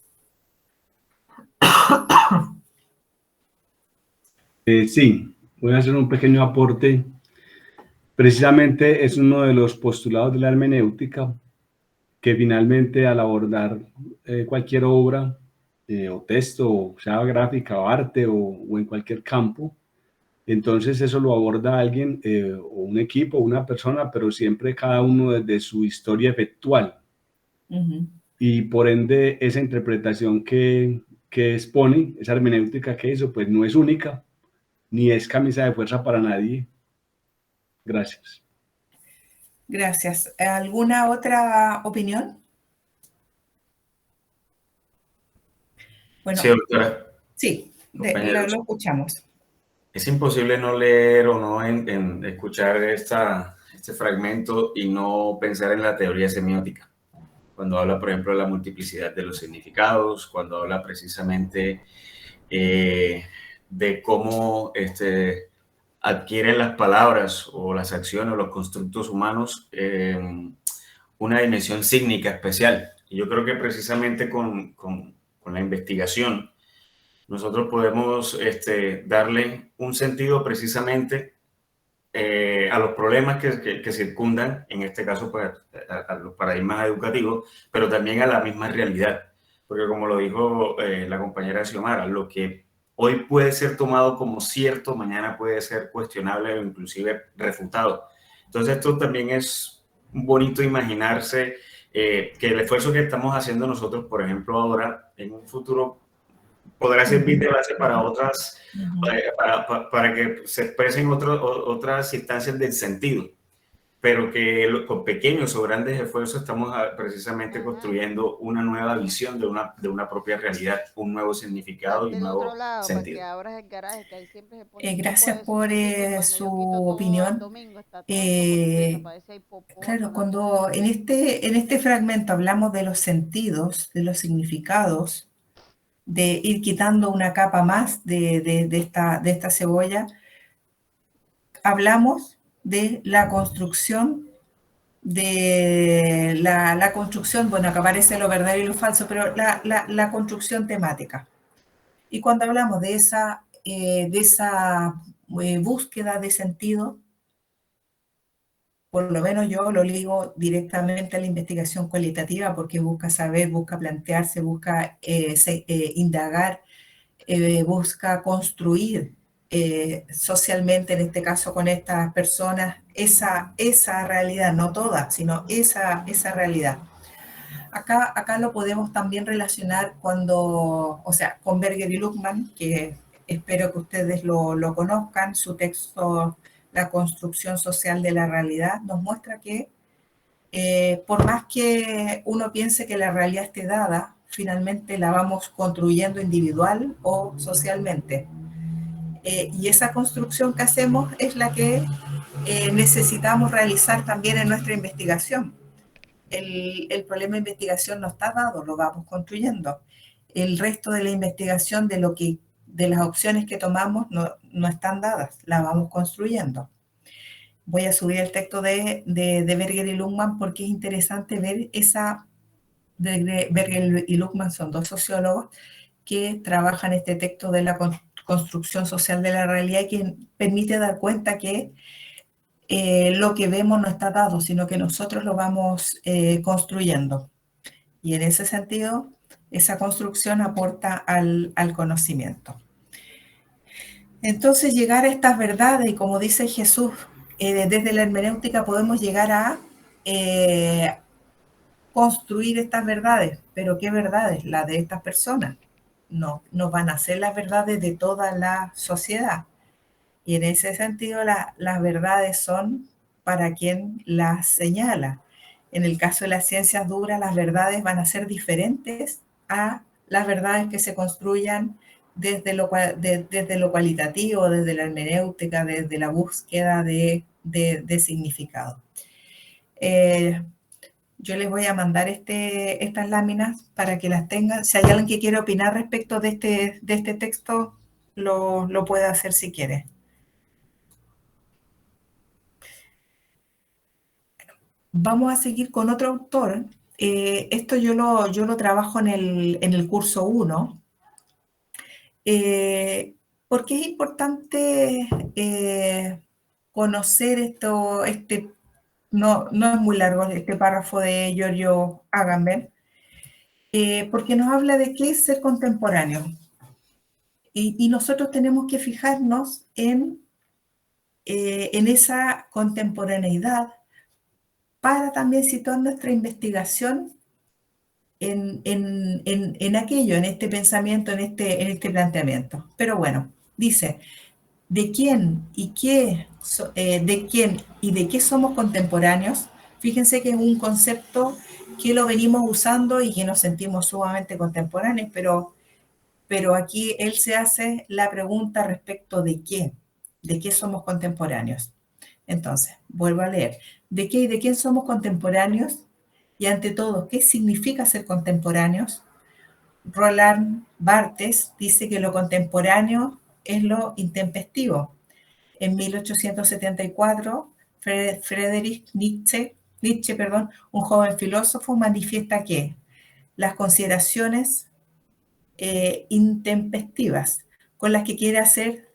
Speaker 2: Sí, voy a hacer un pequeño aporte. Precisamente es uno de los postulados de la hermenéutica, que finalmente al abordar cualquier obra o texto, sea gráfica o arte o en cualquier campo, entonces eso lo aborda alguien o un equipo, una persona, pero siempre cada uno desde su historia efectual. Y por ende esa interpretación que expone, esa hermenéutica que hizo, pues no es única, ni es camisa de fuerza para nadie. Gracias.
Speaker 1: Gracias. ¿Alguna otra opinión? Bueno,
Speaker 3: Sí, doctora.
Speaker 1: sí,
Speaker 3: Compañeros.
Speaker 1: lo escuchamos.
Speaker 3: Es imposible no leer o no escuchar este fragmento y no pensar en la teoría semiótica. Cuando habla, por ejemplo, de la multiplicidad de los significados, cuando habla precisamente de cómo adquieren las palabras o las acciones o los constructos humanos una dimensión sígnica especial. Y yo creo que precisamente con la investigación nosotros podemos darle un sentido precisamente a los problemas que circundan, en este caso pues, a los paradigmas educativos, pero también a la misma realidad. Porque como lo dijo la compañera Xiomara, lo que hoy puede ser tomado como cierto, mañana puede ser cuestionable o inclusive refutado. Entonces esto también es bonito imaginarse que el esfuerzo que estamos haciendo nosotros, por ejemplo, ahora, en un futuro, podrá servir de base para otras, para que se expresen otras instancias del sentido, pero que con pequeños o grandes esfuerzos estamos precisamente construyendo una nueva visión de una propia realidad, un nuevo significado y un nuevo sentido.
Speaker 1: Gracias por su opinión. Claro, cuando en este fragmento hablamos de los sentidos, de los significados, de ir quitando una capa más de esta cebolla, hablamos de la construcción la construcción, bueno, acá aparece lo verdadero y lo falso, pero la construcción temática. Y cuando hablamos de esa búsqueda de sentido, por lo menos yo lo ligo directamente a la investigación cualitativa, porque busca saber, busca plantearse, busca indagar, busca construir socialmente, en este caso con estas personas, esa realidad, no toda, sino esa realidad. Acá lo podemos también relacionar con Berger y Luhmann, que espero que ustedes lo conozcan. Su texto, La construcción social de la realidad, nos muestra que por más que uno piense que la realidad esté dada, finalmente la vamos construyendo individual o socialmente. Y esa construcción que hacemos es la que necesitamos realizar también en nuestra investigación. El problema de investigación no está dado, lo vamos construyendo. El resto de la investigación de las opciones que tomamos no están dadas, las vamos construyendo. Voy a subir el texto de Berger y Luhmann porque es interesante ver Berger y Luhmann son dos sociólogos que trabajan este texto de la construcción social de la realidad y que permite dar cuenta que lo que vemos no está dado, sino que nosotros lo vamos construyendo. Y en ese sentido, esa construcción aporta al conocimiento. Entonces, llegar a estas verdades, y como dice Jesús, desde la hermenéutica podemos llegar a construir estas verdades. ¿Pero qué verdades? Las de estas personas. No van a ser las verdades de toda la sociedad. Y en ese sentido, las verdades son para quien las señala. En el caso de las ciencias duras, las verdades van a ser diferentes a las verdades que se construyan desde lo cualitativo, desde la hermenéutica, desde la búsqueda de significado. Yo les voy a mandar estas láminas para que las tengan. Si hay alguien que quiere opinar respecto de este texto, lo puede hacer si quiere. Vamos a seguir con otro autor. Esto yo lo trabajo en el curso 1, porque es importante conocer esto, no es muy largo este párrafo de Giorgio Agamben, porque nos habla de qué es ser contemporáneo. Y nosotros tenemos que fijarnos en esa contemporaneidad para también situar nuestra investigación en aquello, en este pensamiento, en este planteamiento. Pero bueno, dice, ¿de quién y de qué somos contemporáneos? Fíjense que es un concepto que lo venimos usando y que nos sentimos sumamente contemporáneos, pero aquí él se hace la pregunta respecto de qué somos contemporáneos. Entonces, vuelvo a leer, ¿de qué y de quién somos contemporáneos? Y ante todo, ¿qué significa ser contemporáneos? Roland Barthes dice que lo contemporáneo es lo intempestivo. En 1874, Friedrich Nietzsche, un joven filósofo, manifiesta que las consideraciones intempestivas con las que quiere hacer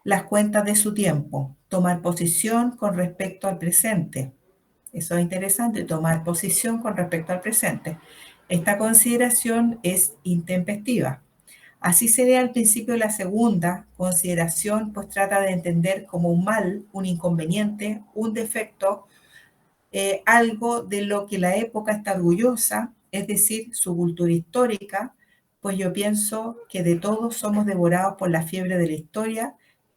Speaker 1: las cuentas de su tiempo, tomar posición con respecto al presente. Eso es interesante, tomar posición con respecto al presente. Esta consideración es intempestiva. Así se ve al principio la segunda consideración, pues trata de entender como un mal, un inconveniente, un defecto, algo de lo que la época está orgullosa, es decir, su cultura histórica, pues yo pienso que de todos somos devorados por la fiebre de la historia,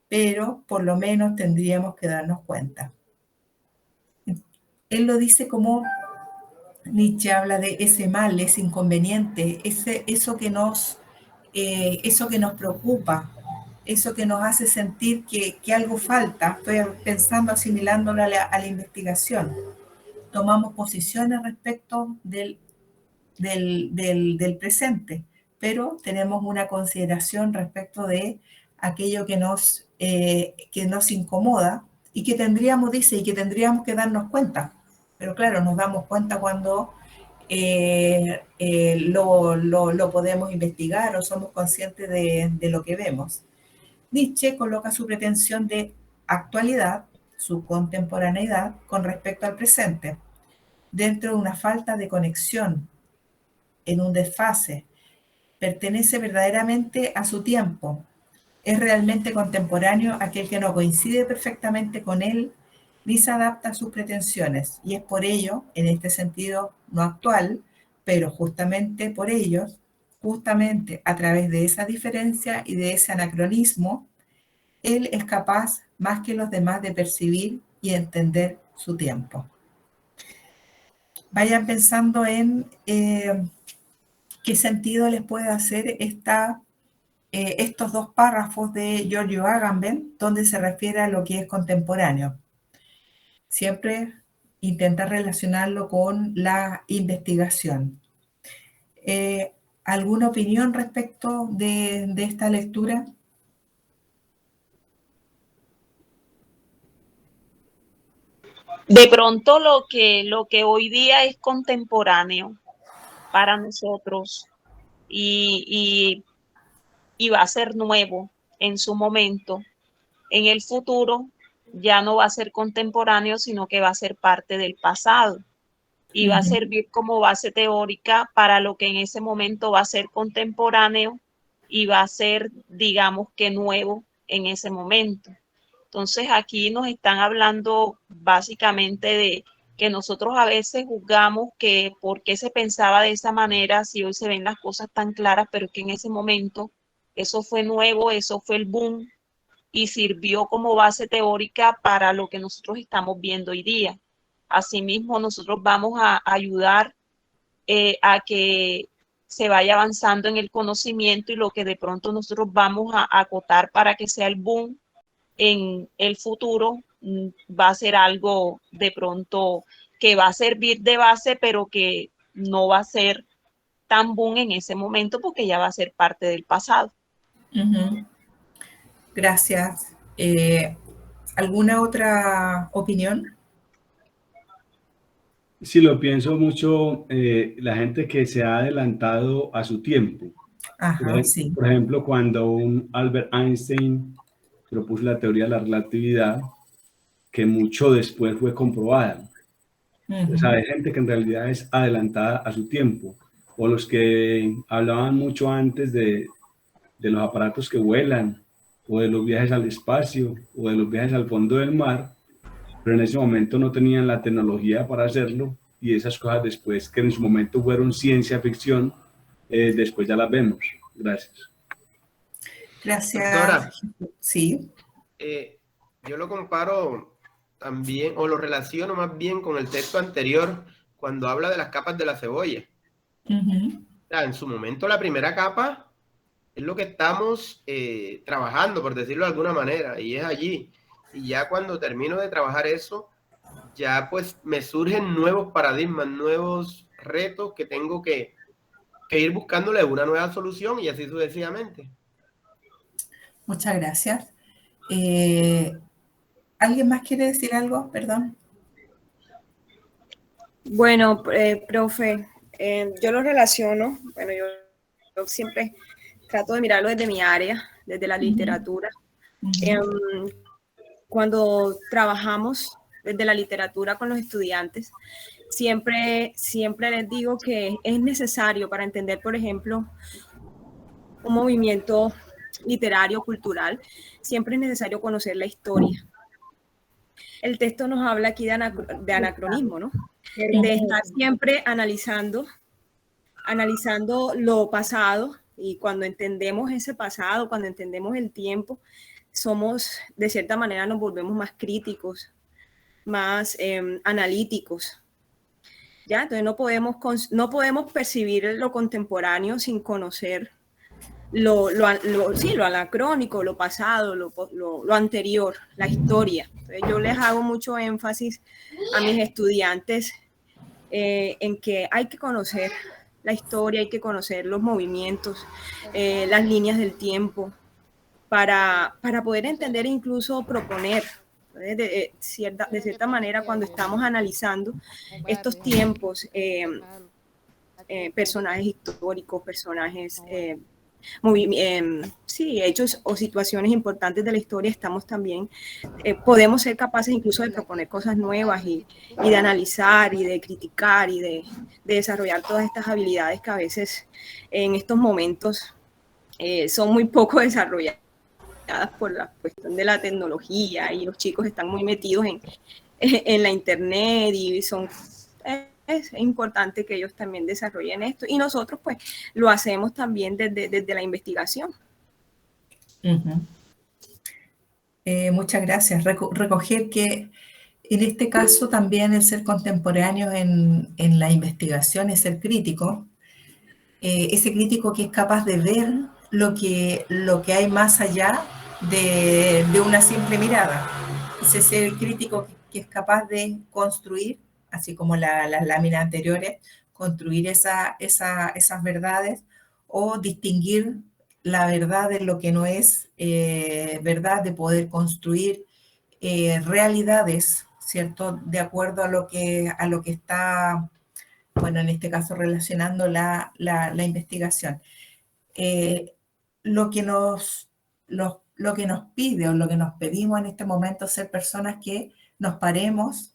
Speaker 1: pero por lo menos tendríamos que darnos cuenta. Él lo dice como Nietzsche habla de ese mal, ese inconveniente, eso que nos preocupa, eso que nos hace sentir que algo falta. Estoy pensando, asimilándolo a la investigación. Tomamos posiciones respecto del presente, pero tenemos una consideración respecto de aquello que nos incomoda y que tendríamos que darnos cuenta. Pero claro, nos damos cuenta cuando lo podemos investigar o somos conscientes de lo que vemos. Nietzsche coloca su pretensión de actualidad, su contemporaneidad con respecto al presente, dentro de una falta de conexión, en un desfase. Pertenece verdaderamente a su tiempo. Es realmente contemporáneo aquel que no coincide perfectamente con él ni se adapta a sus pretensiones, y es por ello, en este sentido no actual, pero justamente por ello, justamente a través de esa diferencia y de ese anacronismo, él es capaz, más que los demás, de percibir y entender su tiempo. Vayan pensando en qué sentido les puede hacer estos dos párrafos de Giorgio Agamben, donde se refiere a lo que es contemporáneo. Siempre intenta relacionarlo con la investigación. ¿Alguna opinión respecto de esta lectura?
Speaker 5: De pronto lo que hoy día es contemporáneo para nosotros y va a ser nuevo en su momento, en el futuro ya no va a ser contemporáneo, sino que va a ser parte del pasado y va a servir como base teórica para lo que en ese momento va a ser contemporáneo y va a ser, digamos que nuevo en ese momento. Entonces aquí nos están hablando básicamente de que nosotros a veces juzgamos que por qué se pensaba de esa manera si hoy se ven las cosas tan claras, pero que en ese momento eso fue nuevo, eso fue el boom y sirvió como base teórica para lo que nosotros estamos viendo hoy día. Asimismo, nosotros vamos a ayudar a que se vaya avanzando en el conocimiento y lo que de pronto nosotros vamos a acotar para que sea el boom en el futuro va a ser algo de pronto que va a servir de base, pero que no va a ser tan boom en ese momento porque ya va a ser parte del pasado.
Speaker 1: Gracias. ¿Alguna otra opinión?
Speaker 2: Sí, lo pienso mucho, la gente que se ha adelantado a su tiempo.
Speaker 1: Ajá, sí.
Speaker 2: Por ejemplo, cuando un Albert Einstein propuso la teoría de la relatividad, que mucho después fue comprobada.
Speaker 1: Ujú.
Speaker 2: O sea, hay gente que en realidad es adelantada a su tiempo, o los que hablaban mucho antes de los aparatos que vuelan, o de los viajes al espacio, o de los viajes al fondo del mar, pero en ese momento no tenían la tecnología para hacerlo, y esas cosas después, que en su momento fueron ciencia ficción, después ya las vemos. Gracias.
Speaker 1: Gracias.
Speaker 4: Doctora,
Speaker 1: Sí.
Speaker 4: yo lo comparo también, o lo relaciono más bien con el texto anterior, cuando habla de las capas de la cebolla.
Speaker 1: Ujú.
Speaker 4: O sea, en su momento la primera capa es lo que estamos trabajando, por decirlo de alguna manera, y es allí. Y ya cuando termino de trabajar eso, ya pues me surgen nuevos paradigmas, nuevos retos que tengo que ir buscándole una nueva solución y así sucesivamente.
Speaker 1: Muchas gracias. ¿Alguien más quiere decir algo? Perdón.
Speaker 6: Bueno, profe, yo lo relaciono, bueno, yo siempre trato de mirarlo desde mi área, desde la literatura. Cuando trabajamos desde la literatura con los estudiantes, siempre les digo que es necesario para entender, por ejemplo, un movimiento literario, cultural, siempre es necesario conocer la historia. El texto nos habla aquí de anacronismo, ¿no? De estar siempre analizando lo pasado, y cuando entendemos ese pasado, cuando entendemos el tiempo, somos, de cierta manera, nos volvemos más críticos, más analíticos. ¿Ya? Entonces no podemos percibir lo contemporáneo sin conocer lo anacrónico, lo pasado, lo anterior, la historia. Entonces yo les hago mucho énfasis a mis estudiantes en que hay que conocer la historia, hay que conocer los movimientos, las líneas del tiempo, para poder entender e incluso proponer. De cierta manera, cuando estamos analizando estos tiempos, personajes históricos, personajes, hechos o situaciones importantes de la historia, estamos también, podemos ser capaces incluso de proponer cosas nuevas y de analizar y de criticar y de desarrollar todas estas habilidades que a veces en estos momentos son muy poco desarrolladas por la cuestión de la tecnología, y los chicos están muy metidos en la internet, y es importante que ellos también desarrollen esto, y nosotros pues lo hacemos también desde la investigación.
Speaker 1: Muchas gracias. Recoger que en este caso también el ser contemporáneo en la investigación es ser crítico, ese crítico que es capaz de ver lo que hay más allá de una simple mirada. Ese ser crítico que es capaz de construir, así como las láminas anteriores, construir esas verdades, o distinguir la verdad de lo que no es verdad, de poder construir realidades, ¿cierto? De acuerdo a lo que está, bueno, en este caso relacionando la investigación. Lo que nos pide, o lo que nos pedimos en este momento, es ser personas que nos paremos,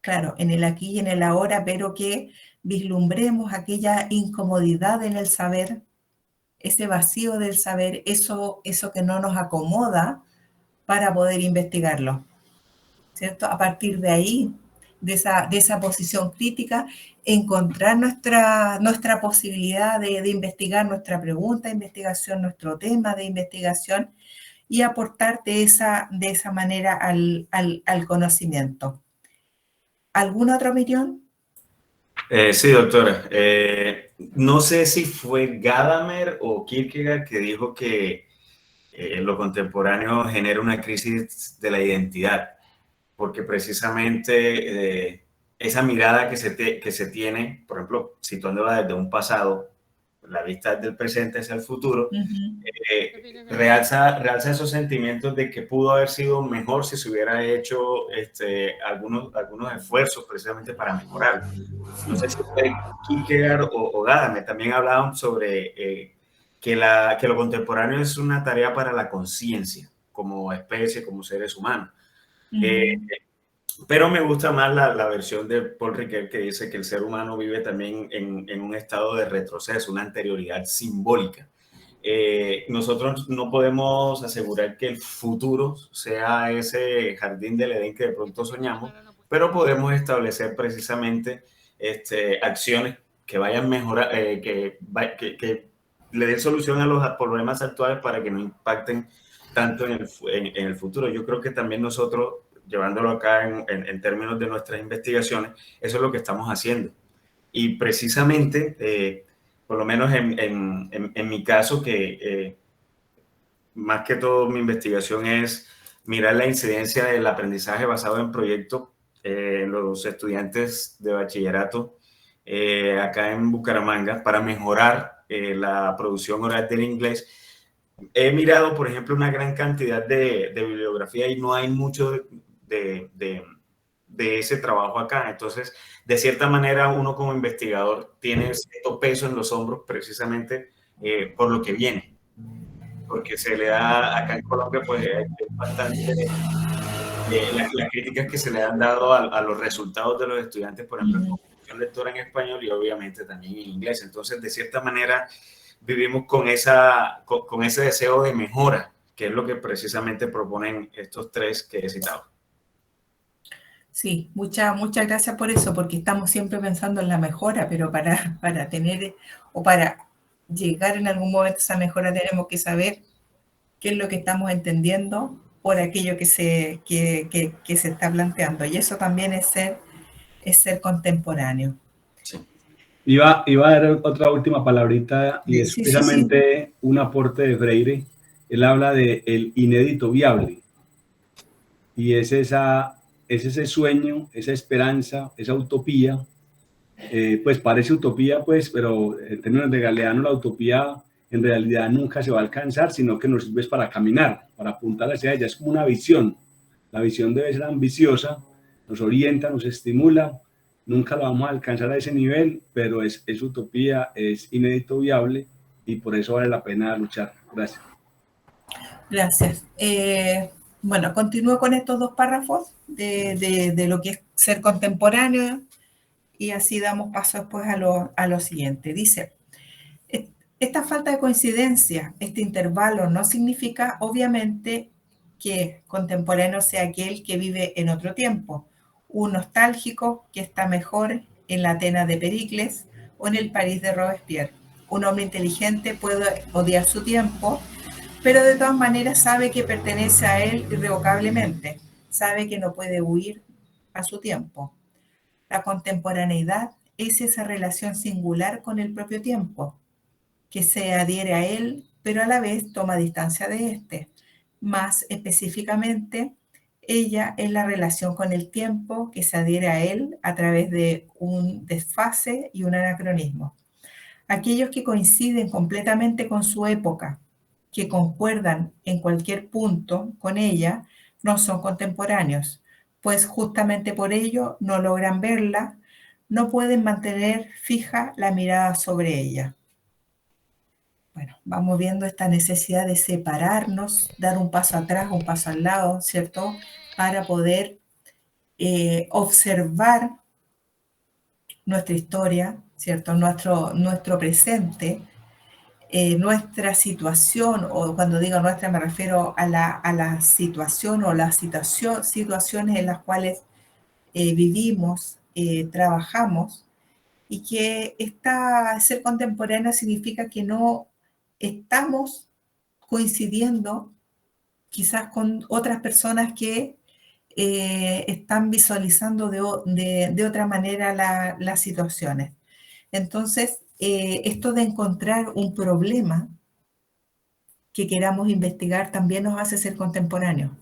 Speaker 1: claro, en el aquí y en el ahora, pero que vislumbremos aquella incomodidad en el saber, ese vacío del saber, eso que no nos acomoda, para poder investigarlo, ¿cierto? A partir de ahí, de esa posición crítica, encontrar nuestra posibilidad de investigar, nuestra pregunta de investigación, nuestro tema de investigación, y aportar de esa manera al conocimiento. ¿Alguna otra opinión?
Speaker 3: Sí, doctora. No sé si fue Gadamer o Kierkegaard que dijo que lo contemporáneo genera una crisis de la identidad, porque precisamente esa mirada que se tiene, por ejemplo, situándola desde un pasado, la vista del presente hacia el futuro, realza esos sentimientos de que pudo haber sido mejor si se hubiera hecho algunos esfuerzos precisamente para mejorar. No sé si fue Kierkegaard o Gadamer, también hablaban sobre que lo contemporáneo es una tarea para la conciencia, como especie, como seres humanos. Pero me gusta más la versión de Paul Ricoeur, que dice que el ser humano vive también en un estado de retroceso, una anterioridad simbólica. Nosotros no podemos asegurar que el futuro sea ese jardín del Edén que de pronto soñamos, pero podemos establecer precisamente acciones que vayan a mejorar, que le den solución a los problemas actuales para que no impacten tanto en el futuro. Yo creo que también nosotros, llevándolo acá en términos de nuestras investigaciones, eso es lo que estamos haciendo. Y precisamente, por lo menos en mi caso, que más que todo mi investigación es mirar la incidencia del aprendizaje basado en proyectos en los estudiantes de bachillerato acá en Bucaramanga para mejorar la producción oral del inglés. He mirado, por ejemplo, una gran cantidad de bibliografía y no hay mucho de ese trabajo acá. Entonces, de cierta manera, uno como investigador tiene cierto peso en los hombros precisamente por lo que viene. Porque se le da acá en Colombia, pues es bastante las críticas que se le han dado a los resultados de los estudiantes, por ejemplo, en comprensión lectora en español y obviamente también en inglés. Entonces, de cierta manera, vivimos con ese deseo de mejora, que es lo que precisamente proponen estos tres que he citado.
Speaker 1: Sí, muchas gracias por eso, porque estamos siempre pensando en la mejora, pero para tener o para llegar en algún momento a esa mejora tenemos que saber qué es lo que estamos entendiendo por aquello que se está planteando. Y eso también es ser contemporáneo.
Speaker 2: Sí. Iba a dar otra última palabrita y es precisamente un aporte de Freire. Él habla de el inédito viable y es ese sueño, esa esperanza, esa utopía. Pues parece utopía, pues, pero en términos de Galeano la utopía en realidad nunca se va a alcanzar, sino que nos sirve para caminar, para apuntar hacia ella. Es como una visión. La visión debe ser ambiciosa, nos orienta, nos estimula. Nunca la vamos a alcanzar a ese nivel, pero es utopía, es inédito viable y por eso vale la pena luchar. Gracias.
Speaker 1: Gracias. Bueno, continúo con estos dos párrafos de lo que es ser contemporáneo y así damos paso después a lo siguiente. Dice, esta falta de coincidencia, este intervalo, no significa obviamente que contemporáneo sea aquel que vive en otro tiempo, un nostálgico que está mejor en la Atenas de Pericles o en el París de Robespierre. Un hombre inteligente puede odiar su tiempo, pero de todas maneras sabe que pertenece a él irrevocablemente, sabe que no puede huir a su tiempo. La contemporaneidad es esa relación singular con el propio tiempo, que se adhiere a él, pero a la vez toma distancia de éste. Más específicamente, ella es la relación con el tiempo que se adhiere a él a través de un desfase y un anacronismo. Aquellos que coinciden completamente con su época, que concuerdan en cualquier punto con ella, no son contemporáneos, pues justamente por ello no logran verla, no pueden mantener fija la mirada sobre ella. Bueno, vamos viendo esta necesidad de separarnos, dar un paso atrás, un paso al lado, ¿cierto? Para poder observar nuestra historia, ¿cierto? Nuestro presente, nuestra situación, o cuando digo nuestra me refiero a la situación o las situaciones en las cuales vivimos, trabajamos, y que ser contemporáneo significa que no estamos coincidiendo quizás con otras personas que están visualizando de otra manera las situaciones. Entonces, esto de encontrar un problema que queramos investigar también nos hace ser contemporáneos.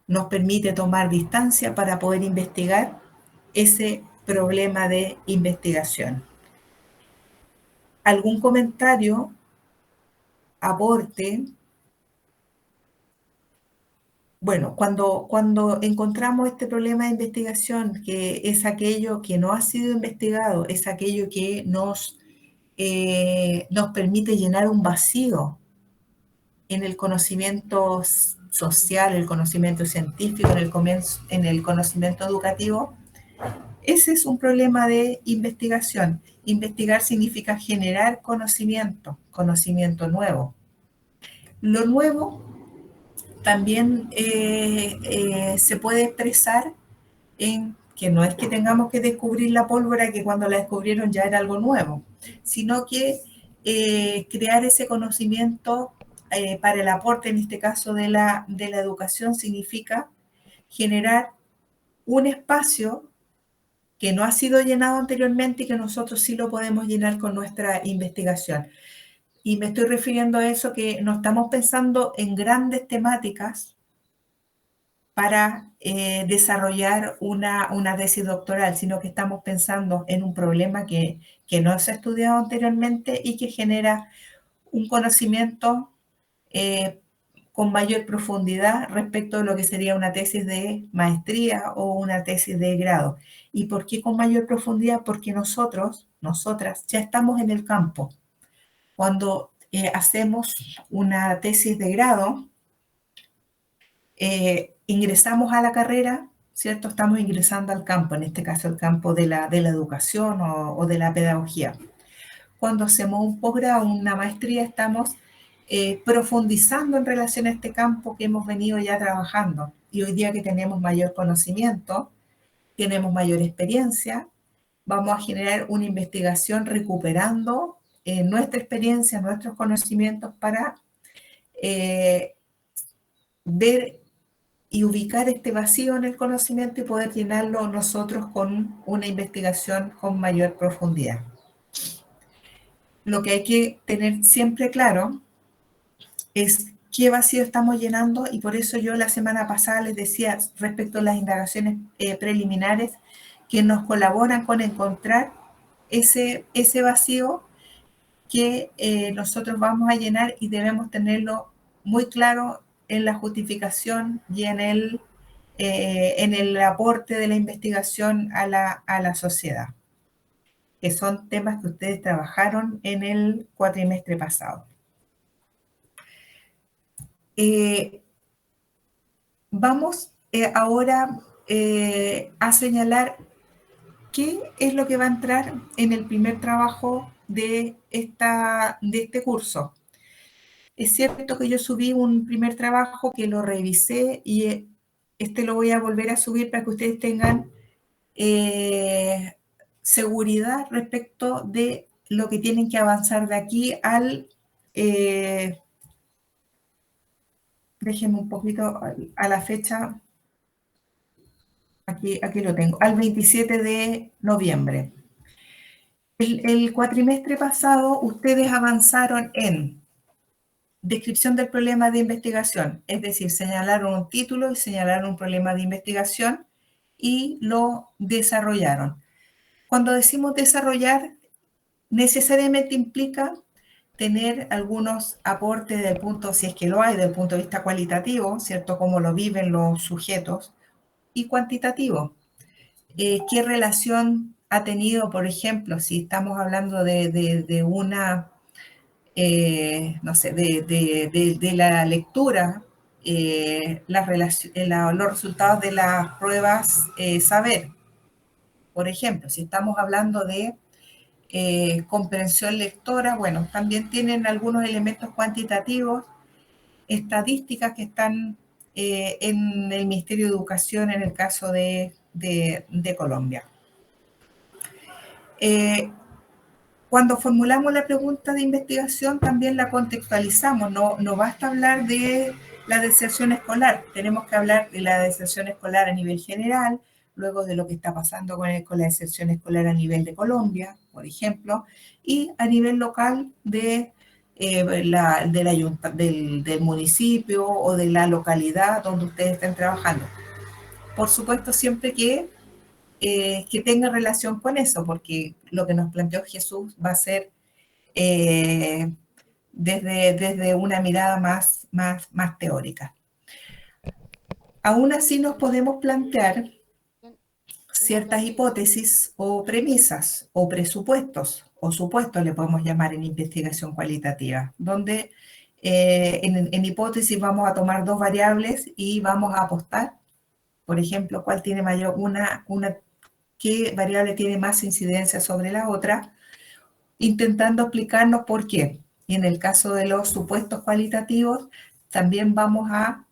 Speaker 1: Nos permite tomar distancia para poder investigar ese problema de investigación. ¿Algún comentario, aporte? Bueno, cuando encontramos este problema de investigación, que es aquello que no ha sido investigado, es aquello que nos permite llenar un vacío en el conocimiento social, el conocimiento científico, en el conocimiento educativo, ese es un problema de investigación. Investigar significa generar conocimiento, conocimiento nuevo. Lo nuevo también se puede expresar en que no es que tengamos que descubrir la pólvora que cuando la descubrieron ya era algo nuevo, sino que crear ese conocimiento para el aporte, en este caso de la educación, significa generar un espacio que no ha sido llenado anteriormente y que nosotros sí lo podemos llenar con nuestra investigación. Y me estoy refiriendo a eso, que no estamos pensando en grandes temáticas para desarrollar una tesis doctoral, sino que estamos pensando en un problema que no se ha estudiado anteriormente y que genera un conocimiento con mayor profundidad respecto a lo que sería una tesis de maestría o una tesis de grado. ¿Y por qué con mayor profundidad? Porque nosotras, ya estamos en el campo. Cuando hacemos una tesis de grado, ingresamos a la carrera, ¿cierto? Estamos ingresando al campo, en este caso el campo de la educación o de la pedagogía. Cuando hacemos un posgrado, una maestría, estamos profundizando en relación a este campo que hemos venido ya trabajando. Y hoy día que tenemos mayor conocimiento, tenemos mayor experiencia, vamos a generar una investigación recuperando nuestra experiencia, nuestros conocimientos para ver y ubicar este vacío en el conocimiento y poder llenarlo nosotros con una investigación con mayor profundidad. Lo que hay que tener siempre claro es qué vacío estamos llenando, y por eso yo la semana pasada les decía respecto a las indagaciones preliminares que nos colaboran con encontrar ese vacío que nosotros vamos a llenar, y debemos tenerlo muy claro en la justificación y en el aporte de la investigación a la sociedad, que son temas que ustedes trabajaron en el cuatrimestre pasado. Vamos ahora a señalar qué es lo que va a entrar en el primer trabajo de este curso. Es cierto que yo subí un primer trabajo que lo revisé, y este lo voy a volver a subir para que ustedes tengan seguridad respecto de lo que tienen que avanzar de aquí al... déjenme un poquito a la fecha. Aquí lo tengo, al 27 de noviembre. El cuatrimestre pasado ustedes avanzaron en descripción del problema de investigación, es decir, señalaron un título y señalaron un problema de investigación y lo desarrollaron. Cuando decimos desarrollar, necesariamente implica tener algunos aportes del punto, si es que lo hay, del punto de vista cualitativo, ¿cierto? Cómo lo viven los sujetos, y cuantitativo. ¿Qué relación ha tenido, por ejemplo, si estamos hablando de una, no sé, de la lectura, los resultados de las pruebas saber? Por ejemplo, si estamos hablando de comprensión lectora, bueno, también tienen algunos elementos cuantitativos, estadísticas que están en el Ministerio de Educación en el caso de Colombia. Cuando formulamos la pregunta de investigación también la contextualizamos, no basta hablar de la deserción escolar, tenemos que hablar de la deserción escolar a nivel general, luego de lo que está pasando con la deserción escolar a nivel de Colombia, por ejemplo, y a nivel local del municipio o de la localidad donde ustedes estén trabajando. Por supuesto, siempre que tenga relación con eso, porque lo que nos planteó Jesús va a ser desde una mirada más teórica. Aún así nos podemos plantear ciertas hipótesis o premisas o presupuestos, o supuestos le podemos llamar en investigación cualitativa, donde En hipótesis vamos a tomar dos variables y vamos a apostar, por ejemplo, cuál tiene mayor, qué variable tiene más incidencia sobre la otra, intentando explicarnos por qué. Y en el caso de los supuestos cualitativos, también vamos a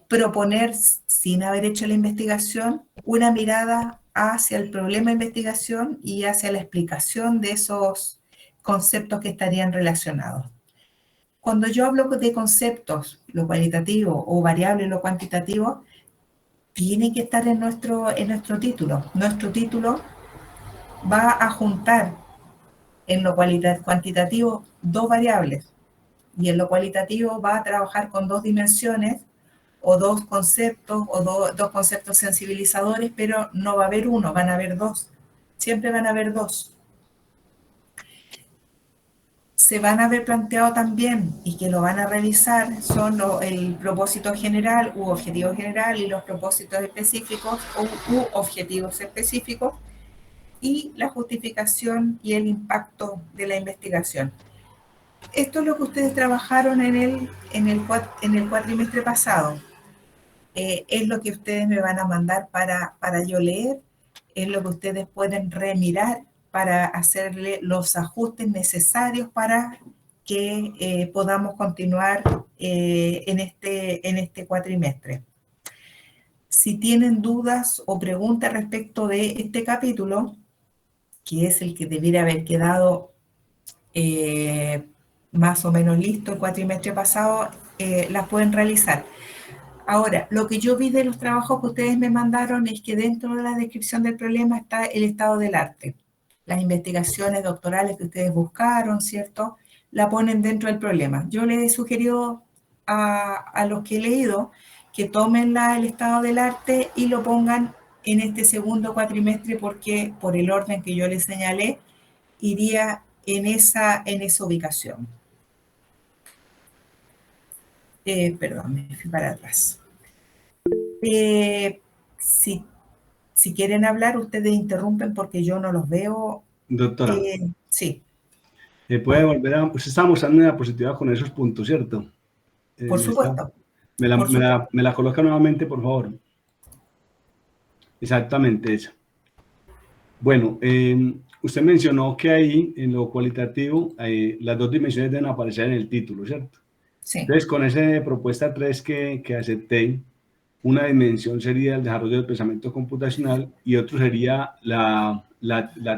Speaker 1: proponer, sin haber hecho la investigación, una mirada hacia el problema de investigación y hacia la explicación de esos conceptos que estarían relacionados. Cuando yo hablo de conceptos, lo cualitativo o variable, lo cuantitativo, tiene que estar en nuestro título. Nuestro título va a juntar en lo cuantitativo dos variables y en lo cualitativo va a trabajar con dos dimensiones o dos conceptos o dos conceptos sensibilizadores, pero no va a haber uno, van a haber dos. Siempre van a haber dos. Se van a haber planteado también y que lo van a revisar son el propósito general u objetivo general y los propósitos específicos u objetivos específicos y la justificación y el impacto de la investigación. Esto es lo que ustedes trabajaron en el cuatrimestre pasado. Es lo que ustedes me van a mandar para yo leer, es lo que ustedes pueden remirar para hacerle los ajustes necesarios para que podamos continuar en este cuatrimestre. Si tienen dudas o preguntas respecto de este capítulo, que es el que debiera haber quedado más o menos listo el cuatrimestre pasado, las pueden realizar. Ahora, lo que yo vi de los trabajos que ustedes me mandaron es que dentro de la descripción del problema está el estado del arte. Las investigaciones doctorales que ustedes buscaron, ¿cierto? La ponen dentro del problema. Yo les he sugerido a los que he leído que tomen el estado del arte y lo pongan en este segundo cuatrimestre porque por el orden que yo les señalé, iría en esa ubicación. Perdón, me fui para atrás. Si quieren hablar, ustedes interrumpen porque yo no los veo.
Speaker 2: Doctora.
Speaker 1: Sí.
Speaker 2: ¿Puede volver a...? Usted está mostrando una diapositiva con esos puntos, ¿cierto?
Speaker 1: Por supuesto.
Speaker 2: Me la coloca nuevamente, por favor. Exactamente esa. Bueno, usted mencionó que ahí, en lo cualitativo, las dos dimensiones deben aparecer en el título, ¿cierto?
Speaker 1: Sí.
Speaker 2: Entonces, con esa propuesta 3 que acepté, una dimensión sería el desarrollo del pensamiento computacional y otro sería la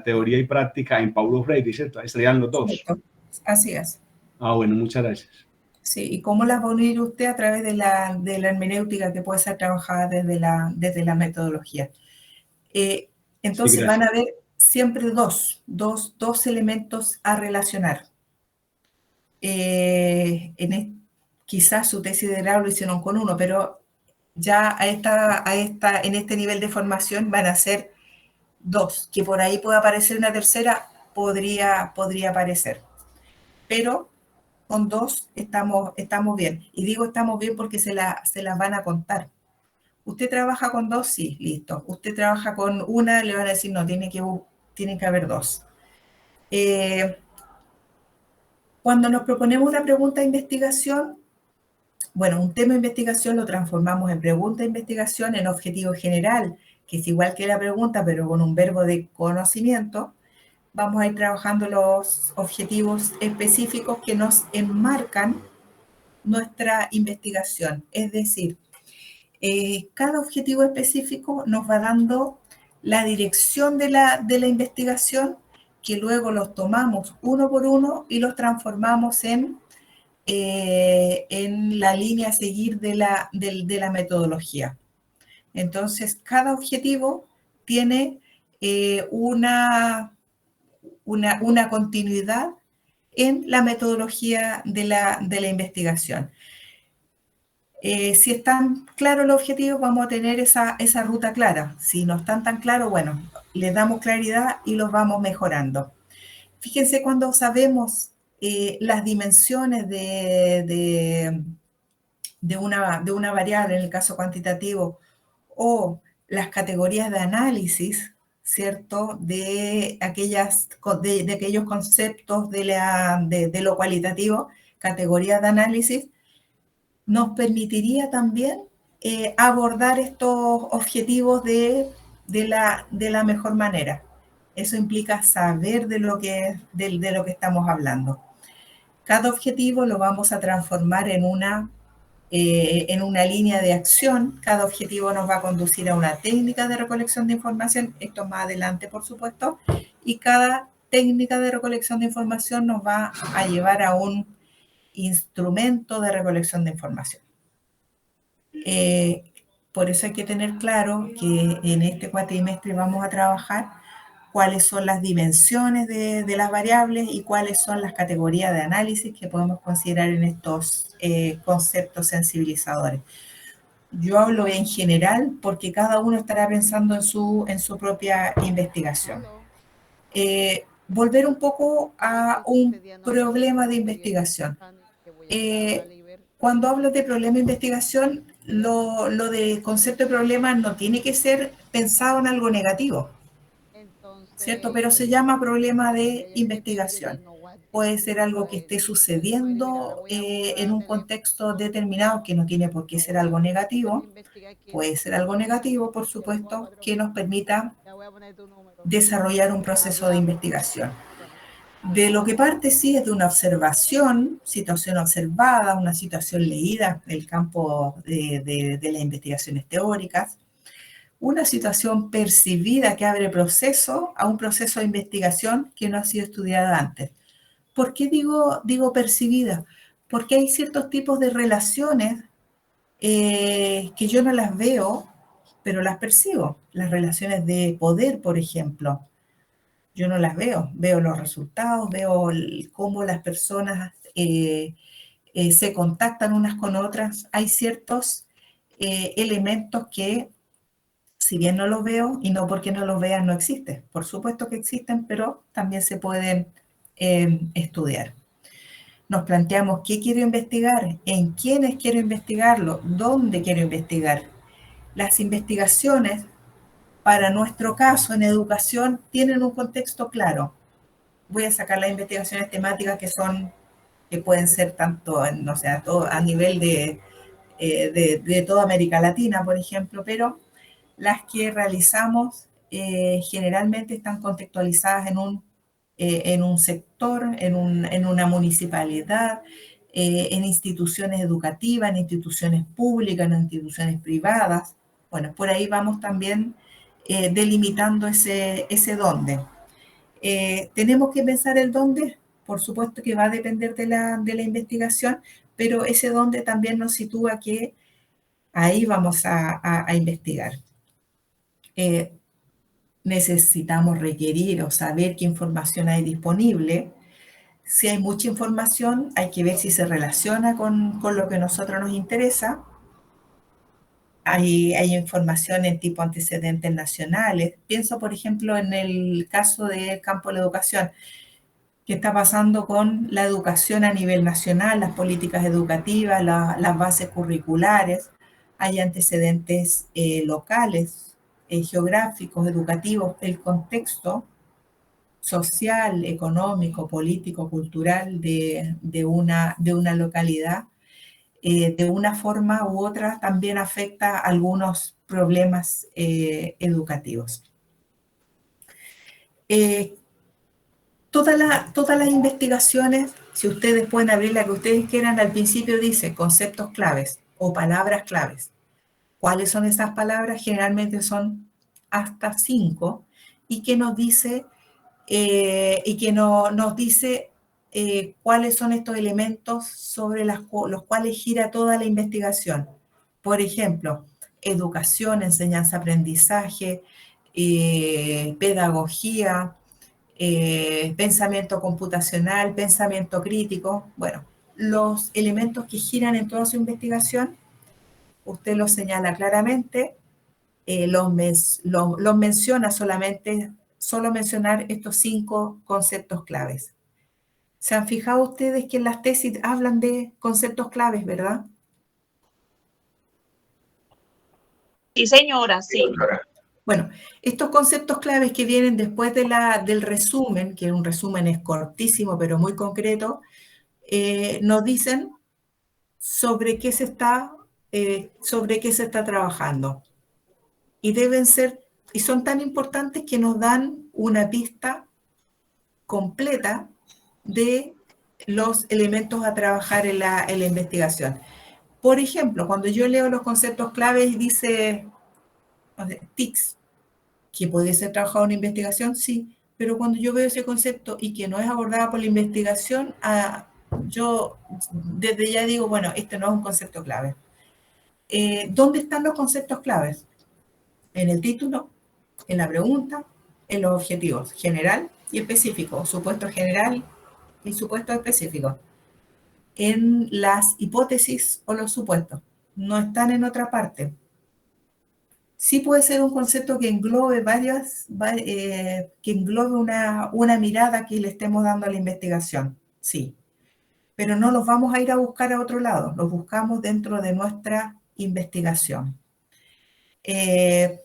Speaker 2: teoría y práctica en Paulo Freire, ¿cierto? Ahí estarían los dos.
Speaker 1: Cierto. Así es.
Speaker 2: Ah, bueno, muchas gracias.
Speaker 1: Sí, ¿y cómo las va a unir usted a través de la hermenéutica que puede ser trabajada desde la metodología? Entonces
Speaker 2: Sí,
Speaker 1: van a haber siempre dos elementos a relacionar. Quizás su tesis de grado lo hicieron con uno, pero ya en este nivel de formación van a ser dos, que por ahí puede aparecer una tercera, podría aparecer. Pero con dos estamos bien. Y digo estamos bien porque se las van a contar. ¿Usted trabaja con dos? Sí, listo. ¿Usted trabaja con una? Le van a decir, no, tiene que haber dos. Cuando nos proponemos una pregunta de investigación, bueno, un tema de investigación lo transformamos en pregunta de investigación, en objetivo general, que es igual que la pregunta, pero con un verbo de conocimiento. Vamos a ir trabajando los objetivos específicos que nos enmarcan nuestra investigación. Es decir, cada objetivo específico nos va dando la dirección de la investigación, que luego los tomamos uno por uno y los transformamos en la línea a seguir de la metodología. Entonces, cada objetivo tiene una continuidad en la metodología de la investigación. Si están claros los objetivos, vamos a tener esa ruta clara. Si no están tan claros, bueno, les damos claridad y los vamos mejorando. Fíjense, cuando sabemos las dimensiones de una variable, en el caso cuantitativo, o las categorías de análisis, ¿cierto? De aquellos conceptos de lo cualitativo, categorías de análisis, nos permitiría también abordar estos objetivos de la mejor manera. Eso implica saber de lo que estamos hablando. Cada objetivo lo vamos a transformar en una línea de acción. Cada objetivo nos va a conducir a una técnica de recolección de información, esto más adelante, por supuesto, y cada técnica de recolección de información nos va a llevar a un instrumento de recolección de información. Por eso hay que tener claro que en este cuatrimestre vamos a trabajar cuáles son las dimensiones de las variables y cuáles son las categorías de análisis que podemos considerar en estos conceptos sensibilizadores. Yo hablo en general porque cada uno estará pensando en su propia investigación. Volver un poco a un problema de investigación. Cuando hablo de problema de investigación, lo de concepto de problema no tiene que ser pensado en algo negativo, ¿cierto? Pero se llama problema de investigación. Puede ser algo que esté sucediendo en un contexto determinado, que no tiene por qué ser algo negativo. Puede ser algo negativo, por supuesto, que nos permita desarrollar un proceso de investigación. De lo que parte sí es de una observación, situación observada, una situación leída del campo de las investigaciones teóricas, una situación percibida que abre proceso a un proceso de investigación que no ha sido estudiada antes. ¿Por qué digo percibida? Porque hay ciertos tipos de relaciones que yo no las veo, pero las percibo. Las relaciones de poder, por ejemplo. Yo no las veo, veo los resultados, veo cómo las personas se contactan unas con otras. Hay ciertos elementos que, si bien no los veo, y no porque no los vean no existen, por supuesto que existen, pero también se pueden estudiar. Nos planteamos qué quiero investigar, en quiénes quiero investigarlo, dónde quiero investigar. Las investigaciones, para nuestro caso en educación, tienen un contexto claro. Voy a sacar las investigaciones temáticas que pueden ser tanto, no sé, a nivel de toda América Latina, por ejemplo, pero las que realizamos generalmente están contextualizadas en un sector, en una municipalidad, en instituciones educativas, en instituciones públicas, en instituciones privadas. Bueno, por ahí vamos también delimitando ese dónde. Tenemos que pensar el dónde, por supuesto que va a depender de la investigación, pero ese dónde también nos sitúa que ahí vamos a investigar. Necesitamos requerir o saber qué información hay disponible. Si hay mucha información, hay que ver si se relaciona con lo que a nosotros nos interesa. Hay información en tipo antecedentes nacionales. Pienso, por ejemplo, en el caso del campo de la educación. ¿Qué está pasando con la educación a nivel nacional, las políticas educativas, las bases curriculares? Hay antecedentes locales, geográficos, educativos, el contexto social, económico, político, cultural de una localidad. De una forma u otra también afecta algunos problemas educativos. Todas las investigaciones, si ustedes pueden abrir la que ustedes quieran, al principio dice conceptos claves o palabras claves. ¿Cuáles son esas palabras? Generalmente son hasta 5 y que nos dice cuáles son estos elementos sobre los cuales gira toda la investigación. Por ejemplo, educación, enseñanza, aprendizaje, pedagogía, pensamiento computacional, pensamiento crítico. Bueno, los elementos que giran en toda su investigación, usted los señala claramente, los menciona solamente, solo mencionar estos 5 conceptos claves. ¿Se han fijado ustedes que en las tesis hablan de conceptos claves, verdad?
Speaker 5: Sí, señora, sí.
Speaker 1: Bueno, estos conceptos claves que vienen después del resumen, que un resumen es cortísimo pero muy concreto, nos dicen sobre qué se está trabajando. Y son tan importantes que nos dan una pista completa de los elementos a trabajar en la investigación. Por ejemplo, cuando yo leo los conceptos claves y dice TICS, que puede ser trabajado en investigación, sí, pero cuando yo veo ese concepto y que no es abordado por la investigación, yo desde ya digo, bueno, este no es un concepto clave. ¿Dónde están los conceptos claves? En el título, en la pregunta, en los objetivos, general y específico, supuesto general y supuesto específico. En las hipótesis o los supuestos, no están en otra parte. Sí puede ser un concepto que englobe que englobe una mirada que le estemos dando a la investigación, sí. Pero no los vamos a ir a buscar a otro lado, los buscamos dentro de nuestra investigación. El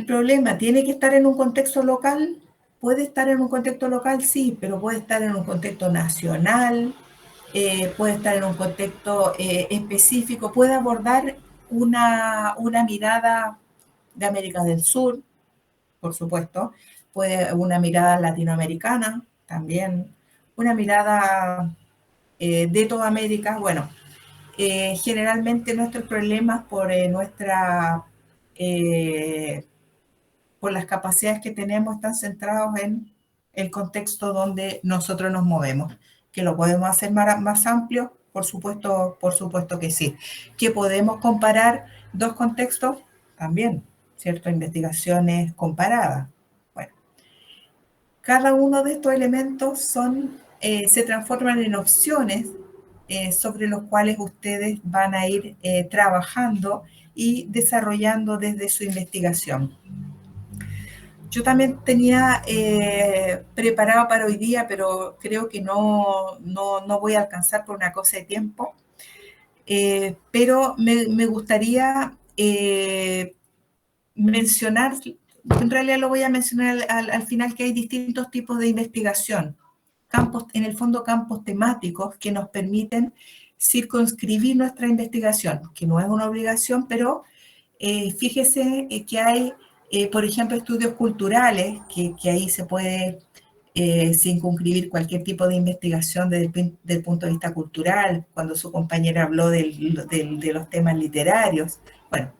Speaker 1: problema, ¿tiene que estar en un contexto local? Puede estar en un contexto local, sí, pero puede estar en un contexto nacional, puede estar en un contexto específico, puede abordar una mirada de América del Sur, por supuesto, una mirada latinoamericana también, una mirada de toda América. Bueno, generalmente nuestros problemas por por las capacidades que tenemos están centrados en el contexto donde nosotros nos movemos. ¿Que lo podemos hacer más amplio? Por supuesto que sí. ¿Que podemos comparar dos contextos? También, ¿cierto? Investigaciones comparadas. Bueno, cada uno de estos elementos se transforman en opciones sobre los cuales ustedes van a ir trabajando y desarrollando desde su investigación. Yo también tenía preparado para hoy día, pero creo que no voy a alcanzar por una cosa de tiempo. Pero me gustaría mencionar, en realidad lo voy a mencionar al final, que hay distintos tipos de investigación. En el fondo, campos temáticos que nos permiten circunscribir nuestra investigación, que no es una obligación, pero fíjese que hay, por ejemplo, estudios culturales, que ahí se puede circunscribir cualquier tipo de investigación desde el punto de vista cultural, cuando su compañera habló de los temas literarios. Bueno,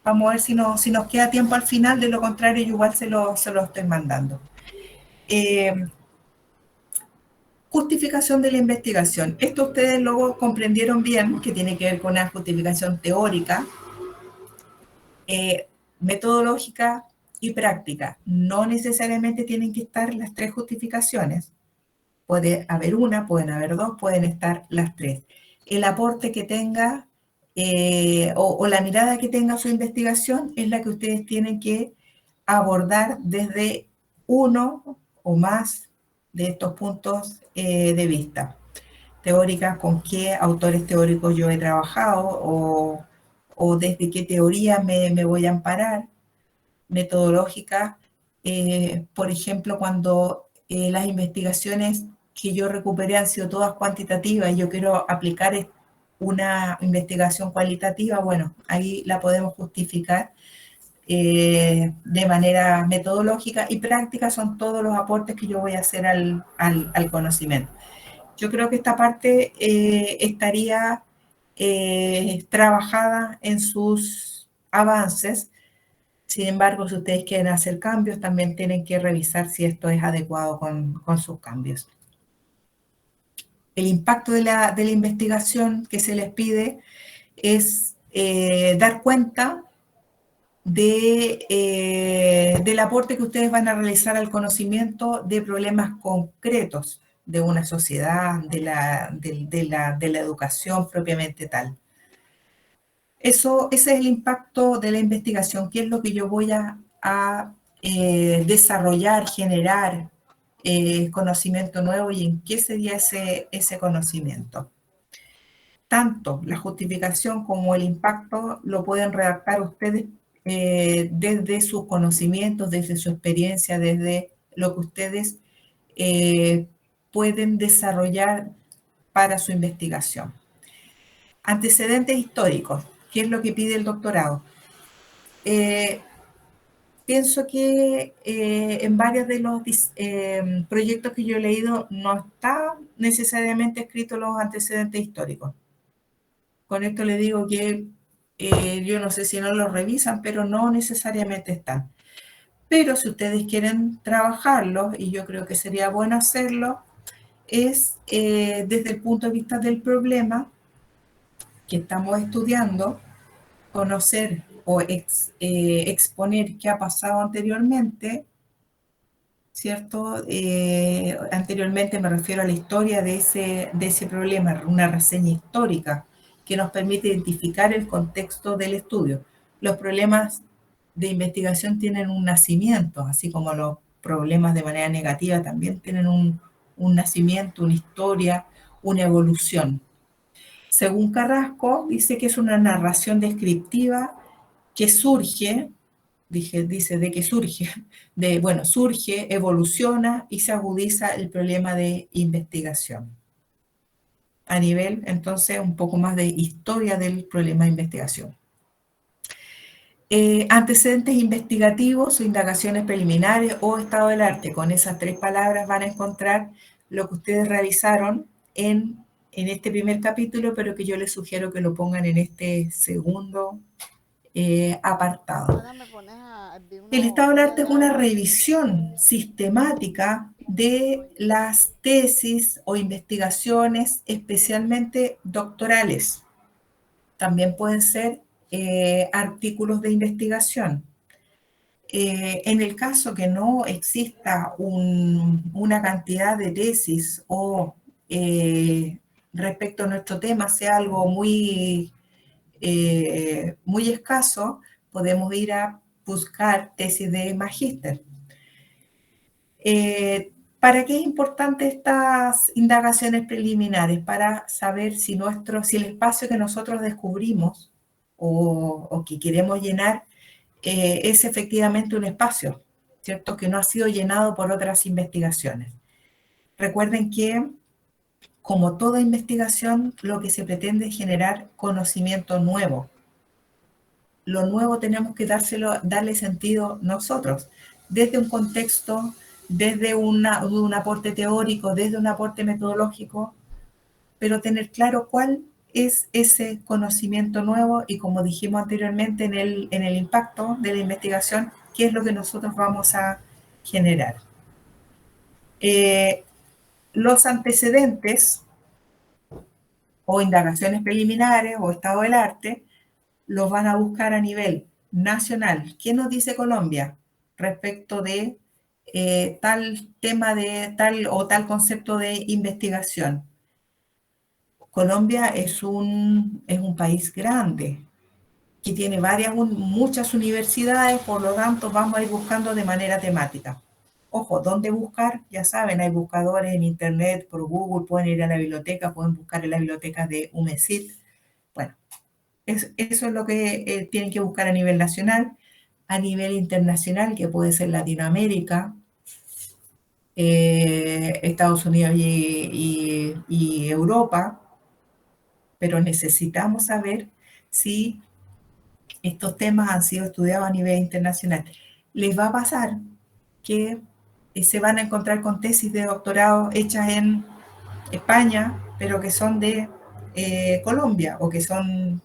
Speaker 1: vamos a ver si nos queda tiempo al final, de lo contrario yo igual se lo estoy mandando. Justificación de la investigación. Esto ustedes luego comprendieron bien, que tiene que ver con una justificación teórica, metodológica y práctica. No necesariamente tienen que estar las tres justificaciones. Puede haber una, pueden haber dos, pueden estar las tres. El aporte que tenga o la mirada que tenga su investigación es la que ustedes tienen que abordar desde uno o más de estos puntos de vista. Teóricas, con qué autores teóricos yo he trabajado o desde qué teoría me voy a amparar. Metodológicas, por ejemplo, cuando las investigaciones que yo recuperé han sido todas cuantitativas y yo quiero aplicar una investigación cualitativa, bueno, ahí la podemos justificar de manera metodológica, y práctica son todos los aportes que yo voy a hacer al conocimiento. Yo creo que esta parte estaría trabajada en sus avances. Sin embargo, si ustedes quieren hacer cambios, también tienen que revisar si esto es adecuado con sus cambios. El impacto de la investigación que se les pide es dar cuenta del aporte que ustedes van a realizar al conocimiento de problemas concretos de una sociedad, de la educación propiamente tal. Ese es el impacto de la investigación, qué es lo que yo voy a desarrollar, generar conocimiento nuevo y en qué sería ese conocimiento. Tanto la justificación como el impacto lo pueden redactar ustedes desde sus conocimientos, desde su experiencia, desde lo que ustedes pueden desarrollar para su investigación. Antecedentes históricos, ¿qué es lo que pide el doctorado? Pienso que en varios de los proyectos que yo he leído no está necesariamente escritos los antecedentes históricos. Con esto le digo que yo no sé si no los revisan, pero no necesariamente están. Pero si ustedes quieren trabajarlos, y yo creo que sería bueno hacerlo, es desde el punto de vista del problema que estamos estudiando, conocer o exponer qué ha pasado anteriormente, ¿cierto? Anteriormente me refiero a la historia de ese problema, una reseña histórica que nos permite identificar el contexto del estudio. Los problemas de investigación tienen un nacimiento, así como los problemas de manera negativa también tienen un nacimiento, una historia, una evolución. Según Carrasco, dice que es una narración descriptiva que surge, dice de que surge, surge, evoluciona y se agudiza el problema de investigación. A nivel, entonces, un poco más de historia del problema de investigación. Antecedentes investigativos o indagaciones preliminares o estado del arte. Con esas 3 palabras van a encontrar lo que ustedes realizaron en este primer capítulo, pero que yo les sugiero que lo pongan en este segundo apartado. El estado del arte es una revisión sistemática de las tesis o investigaciones, especialmente doctorales. También pueden ser artículos de investigación. En el caso que no exista una cantidad de tesis o respecto a nuestro tema sea algo muy escaso, podemos ir a buscar tesis de magíster. ¿Para qué es importante estas indagaciones preliminares? Para saber si el espacio que nosotros descubrimos o que queremos llenar es efectivamente un espacio, ¿cierto? Que no ha sido llenado por otras investigaciones. Recuerden que, como toda investigación, lo que se pretende es generar conocimiento nuevo. Lo nuevo tenemos que darle sentido nosotros, desde un contexto, desde un aporte teórico, desde un aporte metodológico, pero tener claro cuál es ese conocimiento nuevo y, como dijimos anteriormente, en el impacto de la investigación, qué es lo que nosotros vamos a generar. Los antecedentes o indagaciones preliminares o estado del arte los van a buscar a nivel nacional. ¿Qué nos dice Colombia respecto de tal tema de tal concepto de investigación? Colombia es un país grande que tiene muchas universidades, por lo tanto vamos a ir buscando de manera temática. Ojo, ¿dónde buscar? Ya saben, hay buscadores en internet, por Google, pueden ir a la biblioteca, pueden buscar en la biblioteca de UMESIT. Bueno, eso es lo que tienen que buscar a nivel nacional. A nivel internacional, que puede ser Latinoamérica, Estados Unidos y Europa, pero necesitamos saber si estos temas han sido estudiados a nivel internacional. Les va a pasar que se van a encontrar con tesis de doctorado hechas en España, pero que son de Colombia o que están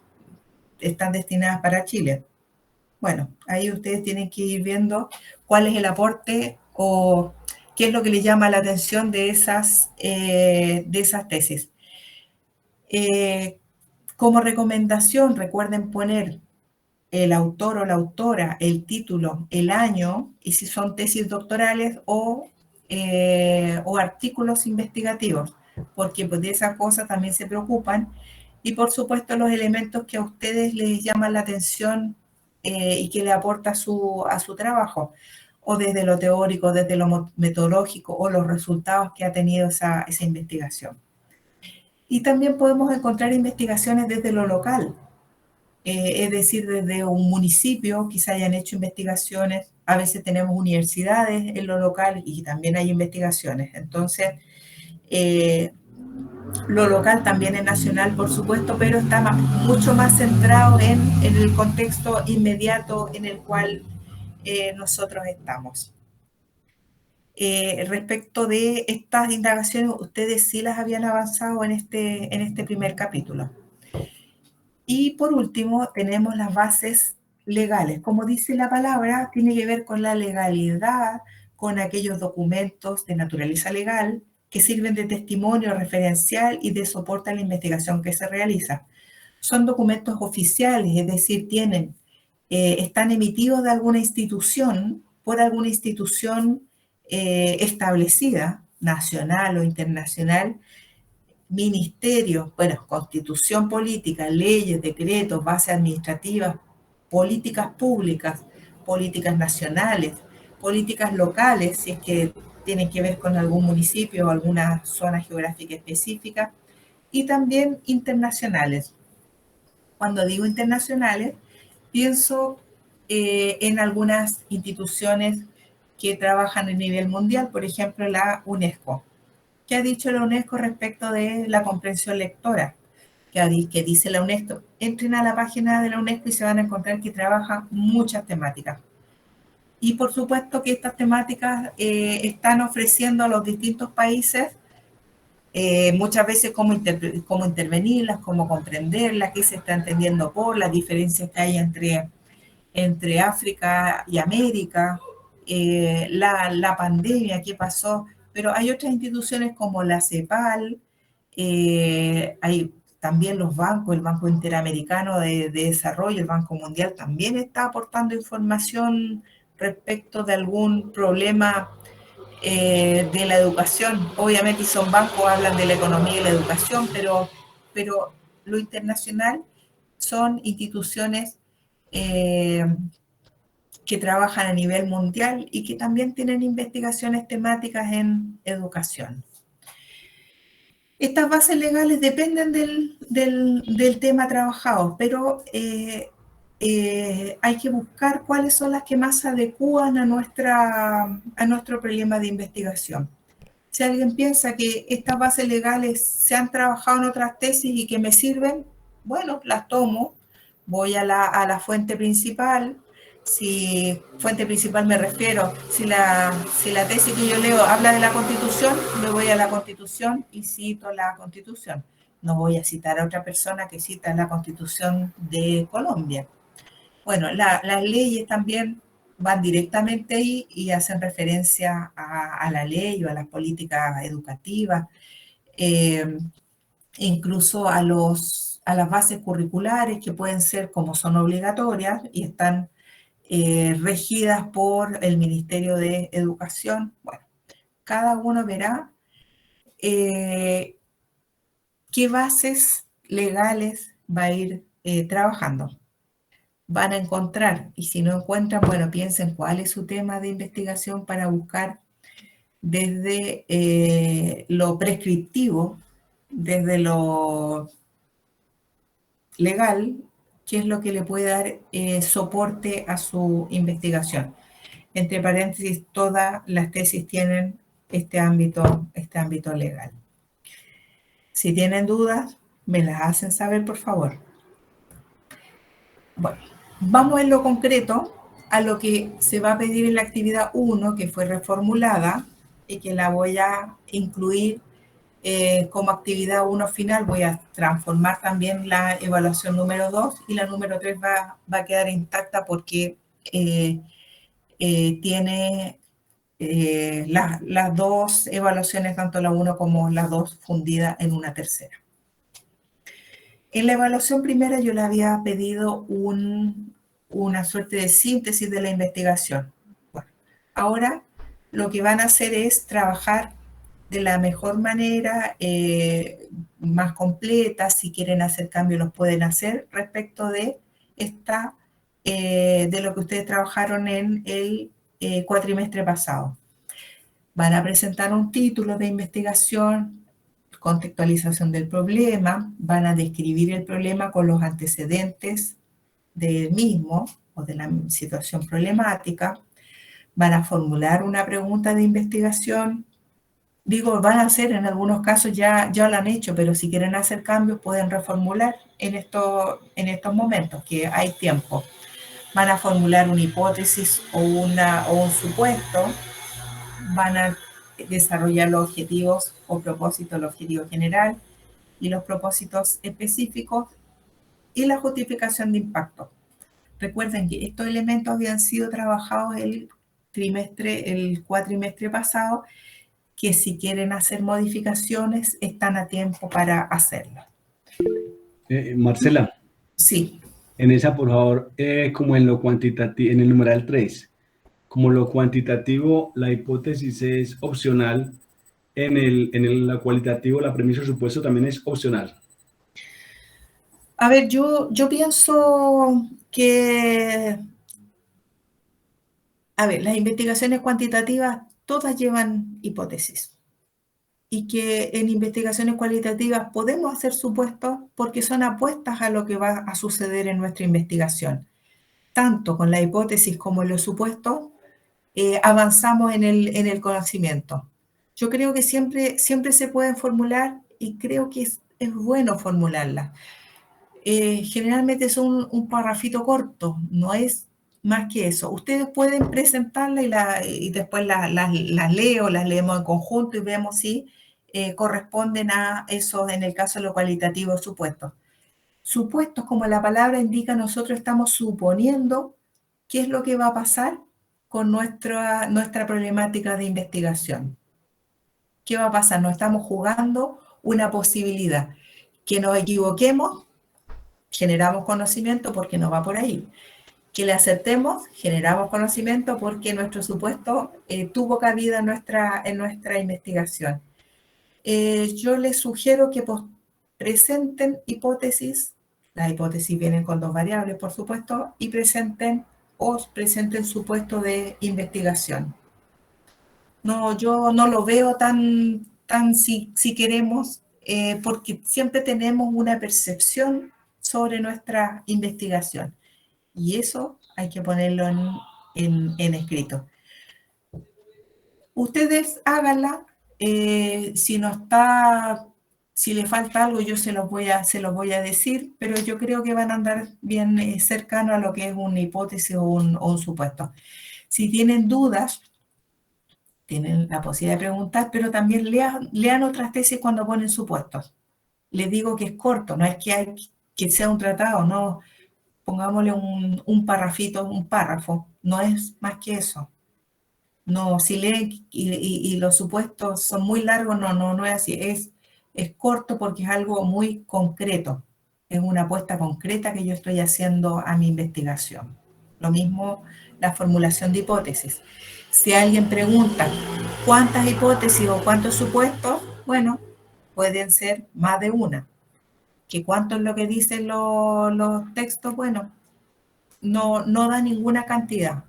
Speaker 1: destinadas para Chile. Bueno, ahí ustedes tienen que ir viendo cuál es el aporte o qué es lo que les llama la atención de esas tesis. Como recomendación, recuerden poner el autor o la autora, el título, el año, y si son tesis doctorales o artículos investigativos, porque pues de esas cosas también se preocupan. Y por supuesto los elementos que a ustedes les llaman la atención y que le aporta a su trabajo, o desde lo teórico, desde lo metodológico, o los resultados que ha tenido esa investigación. Y también podemos encontrar investigaciones desde lo local, es decir, desde un municipio, quizá hayan hecho investigaciones, a veces tenemos universidades en lo local y también hay investigaciones. Entonces, Lo local también es nacional, por supuesto, pero está mucho más centrado en el contexto inmediato en el cual nosotros estamos. Respecto de estas indagaciones, ustedes sí las habían avanzado en este primer capítulo. Y por último, tenemos las bases legales. Como dice la palabra, tiene que ver con la legalidad, con aquellos documentos de naturaleza legal que sirven de testimonio referencial y de soporte a la investigación que se realiza. Son documentos oficiales, es decir, están emitidos de alguna institución, por alguna institución establecida, nacional o internacional, ministerios, bueno, constitución política, leyes, decretos, bases administrativas, políticas públicas, políticas nacionales, políticas locales, si es que tienen que ver con algún municipio o alguna zona geográfica específica, y también internacionales. Cuando digo internacionales, pienso en algunas instituciones que trabajan a nivel mundial, por ejemplo, la UNESCO. ¿Qué ha dicho la UNESCO respecto de la comprensión lectora? Que dice la UNESCO. Entren a la página de la UNESCO y se van a encontrar que trabaja muchas temáticas. Y por supuesto que estas temáticas están ofreciendo a los distintos países muchas veces cómo intervenirlas, cómo comprenderlas, qué se está entendiendo por las diferencias que hay entre África y América, la pandemia, qué pasó. Pero hay otras instituciones como la CEPAL, hay también los bancos, el Banco Interamericano de Desarrollo, el Banco Mundial también está aportando información respecto de algún problema de la educación. Obviamente son bancos, hablan de la economía y la educación, pero lo internacional son instituciones que trabajan a nivel mundial y que también tienen investigaciones temáticas en educación. Estas bases legales dependen del tema trabajado, pero hay que buscar cuáles son las que más se adecúan a nuestro problema de investigación. Si alguien piensa que estas bases legales se han trabajado en otras tesis y que me sirven, bueno, las tomo, voy a la fuente principal. Si fuente principal me refiero, si la tesis que yo leo habla de la Constitución, me voy a la Constitución y cito la Constitución. No voy a citar a otra persona que cita la Constitución de Colombia. Bueno, las leyes también van directamente ahí y hacen referencia a la ley o a las políticas educativas, incluso a las bases curriculares que pueden ser, como son obligatorias y están regidas por el Ministerio de Educación. Bueno, cada uno verá qué bases legales va a ir trabajando. Van a encontrar, y si no encuentran, bueno, piensen cuál es su tema de investigación para buscar desde lo prescriptivo, desde lo legal, qué es lo que le puede dar soporte a su investigación. Entre paréntesis, todas las tesis tienen este ámbito legal. Si tienen dudas, me las hacen saber, por favor. Bueno, vamos en lo concreto a lo que se va a pedir en la actividad 1, que fue reformulada y que la voy a incluir como actividad 1 final. Voy a transformar también la evaluación número 2 y la número 3 va a quedar intacta porque tiene las dos evaluaciones, tanto la 1 como la 2, fundidas en una tercera. En la evaluación primera yo le había pedido una suerte de síntesis de la investigación. Bueno, ahora lo que van a hacer es trabajar de la mejor manera, más completa. Si quieren hacer cambios los pueden hacer respecto de lo que ustedes trabajaron en el cuatrimestre pasado. Van a presentar un título de investigación, contextualización del problema, van a describir el problema con los antecedentes del mismo o de la situación problemática, van a formular una pregunta de investigación Digo, van a hacer, en algunos casos ya lo han hecho, pero si quieren hacer cambios pueden reformular en estos momentos, que hay tiempo. Van a formular una hipótesis o un supuesto, van a desarrollar los objetivos o propósitos, el objetivo general y los propósitos específicos y la justificación de impacto. Recuerden que estos elementos habían sido trabajados el cuatrimestre pasado, que si quieren hacer modificaciones están a tiempo para hacerlo.
Speaker 2: Marcela,
Speaker 1: Sí.
Speaker 2: en esa, por favor, como en lo cuantitativo, en el numeral 3, como lo cuantitativo, la hipótesis es opcional, la cualitativo, la premisa o supuesto también es opcional.
Speaker 1: A ver, yo pienso que, a ver, las investigaciones cuantitativas todas llevan hipótesis y que en investigaciones cualitativas podemos hacer supuestos porque son apuestas a lo que va a suceder en nuestra investigación. Tanto con la hipótesis como en los supuestos, avanzamos en el conocimiento. Yo creo que siempre se pueden formular y creo que es bueno formularlas. Generalmente son un parrafito corto, no es más que eso. Ustedes pueden presentarla y después las leo, las leemos en conjunto y vemos si corresponden a eso en el caso de lo cualitativo supuestos. Supuestos, como la palabra indica, nosotros estamos suponiendo qué es lo que va a pasar con nuestra problemática de investigación. ¿Qué va a pasar? Nos estamos jugando una posibilidad. Que nos equivoquemos, generamos conocimiento porque no va por ahí. Que le acertemos, generamos conocimiento porque nuestro supuesto tuvo cabida en nuestra investigación. Yo les sugiero que presenten hipótesis, las hipótesis vienen con dos variables, por supuesto, y presenten supuesto de investigación. No, yo no lo veo tan si queremos, porque siempre tenemos una percepción sobre nuestra investigación. Y eso hay que ponerlo en escrito. Ustedes háganla. Si le falta algo, yo se los voy a decir, pero yo creo que van a andar bien cercano a lo que es una hipótesis o un supuesto. Si tienen dudas, tienen la posibilidad de preguntar, pero también lean otras tesis cuando ponen supuestos. Les digo que es corto, no es que sea un tratado, no, pongámosle un parrafito, un párrafo, no es más que eso. No, si leen y los supuestos son muy largos, no es así, es corto porque es algo muy concreto, es una apuesta concreta que yo estoy haciendo a mi investigación. Lo mismo la formulación de hipótesis. Si alguien pregunta cuántas hipótesis o cuántos supuestos, bueno, pueden ser más de una. ¿Que cuánto es lo que dicen los textos? Bueno, no da ninguna cantidad.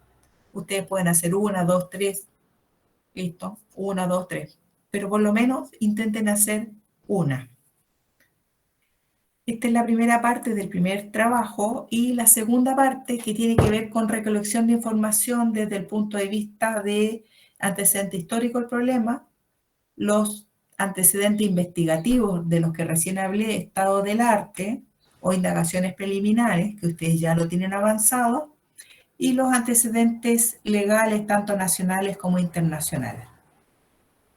Speaker 1: Ustedes pueden hacer 1, 2, 3, listo, 1, 2, 3. Pero por lo menos intenten hacer una. Esta es la primera parte del primer trabajo y la segunda parte que tiene que ver con recolección de información desde el punto de vista de antecedente histórico del problema, los antecedentes investigativos de los que recién hablé, estado del arte o indagaciones preliminares, que ustedes ya lo tienen avanzado, y los antecedentes legales, tanto nacionales como internacionales.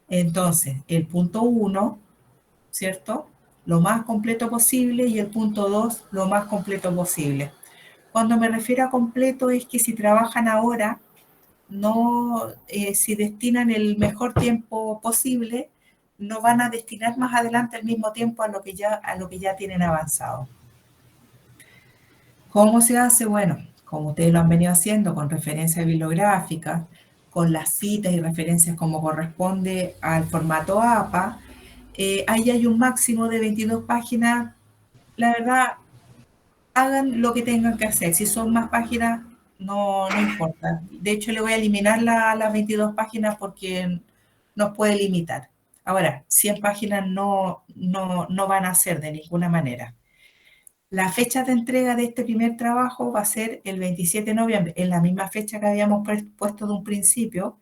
Speaker 1: Entonces, el punto 1, ¿cierto?, lo más completo posible, y el punto 2, lo más completo posible. Cuando me refiero a completo es que si trabajan ahora, si destinan el mejor tiempo posible, no van a destinar más adelante el mismo tiempo a lo que ya tienen avanzado. ¿Cómo se hace? Bueno, como ustedes lo han venido haciendo, con referencias bibliográficas, con las citas y referencias como corresponde al formato APA. Ahí hay un máximo de 22 páginas. La verdad, hagan lo que tengan que hacer. Si son más páginas, no importa. De hecho, le voy a eliminar las 22 páginas porque nos puede limitar. Ahora, 100 páginas no van a ser de ninguna manera. La fecha de entrega de este primer trabajo va a ser el 27 de noviembre, en la misma fecha que habíamos puesto de un principio,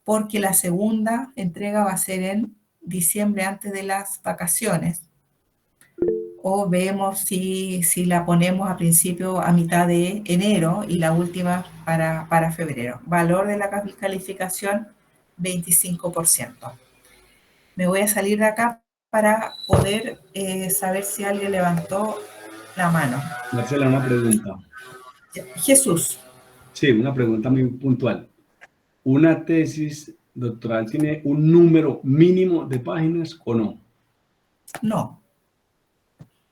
Speaker 1: porque la segunda entrega va a ser en diciembre, antes de las vacaciones. O vemos si la ponemos a principio, a mitad de enero, y la última para febrero. Valor de la calificación, 25%. Me voy a salir de acá para poder saber si alguien levantó la mano.
Speaker 2: Marcela, una pregunta.
Speaker 1: Jesús.
Speaker 2: Sí, una pregunta muy puntual. ¿Una tesis doctoral tiene un número mínimo de páginas o no?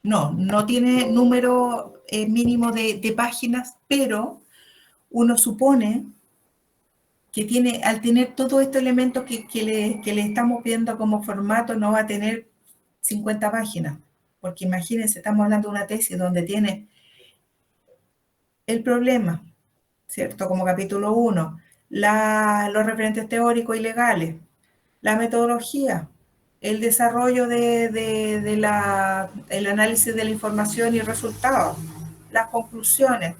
Speaker 1: No tiene número mínimo de páginas, pero uno supone que tiene, al tener todos estos elementos que le estamos viendo como formato, no va a tener 50 páginas. Porque imagínense, estamos hablando de una tesis donde tiene el problema, ¿cierto? Como capítulo 1, los referentes teóricos y legales, la metodología, el desarrollo el análisis de la información y resultados, las conclusiones,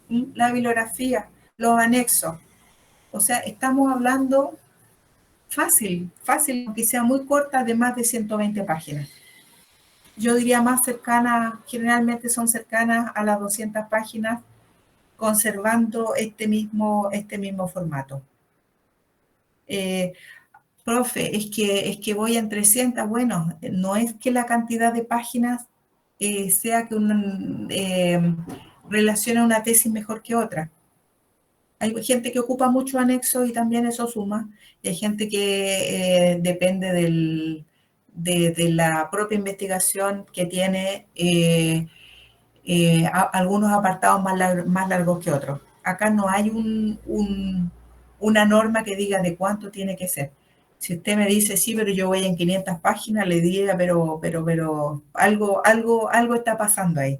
Speaker 1: la bibliografía, los anexos. O sea, estamos hablando fácil, aunque sea muy corta, de más de 120 páginas. Yo diría más cercana, generalmente son cercanas a las 200 páginas, conservando este mismo formato. Profe, es que voy en 300. Bueno, no es que la cantidad de páginas sea que relaciona una tesis mejor que otra. Hay gente que ocupa mucho anexos y también eso suma. Y hay gente que depende de la propia investigación que tiene algunos apartados más largos que otros. Acá no hay una norma que diga de cuánto tiene que ser. Si usted me dice, sí, pero yo voy en 500 páginas, le diría, pero algo está pasando ahí.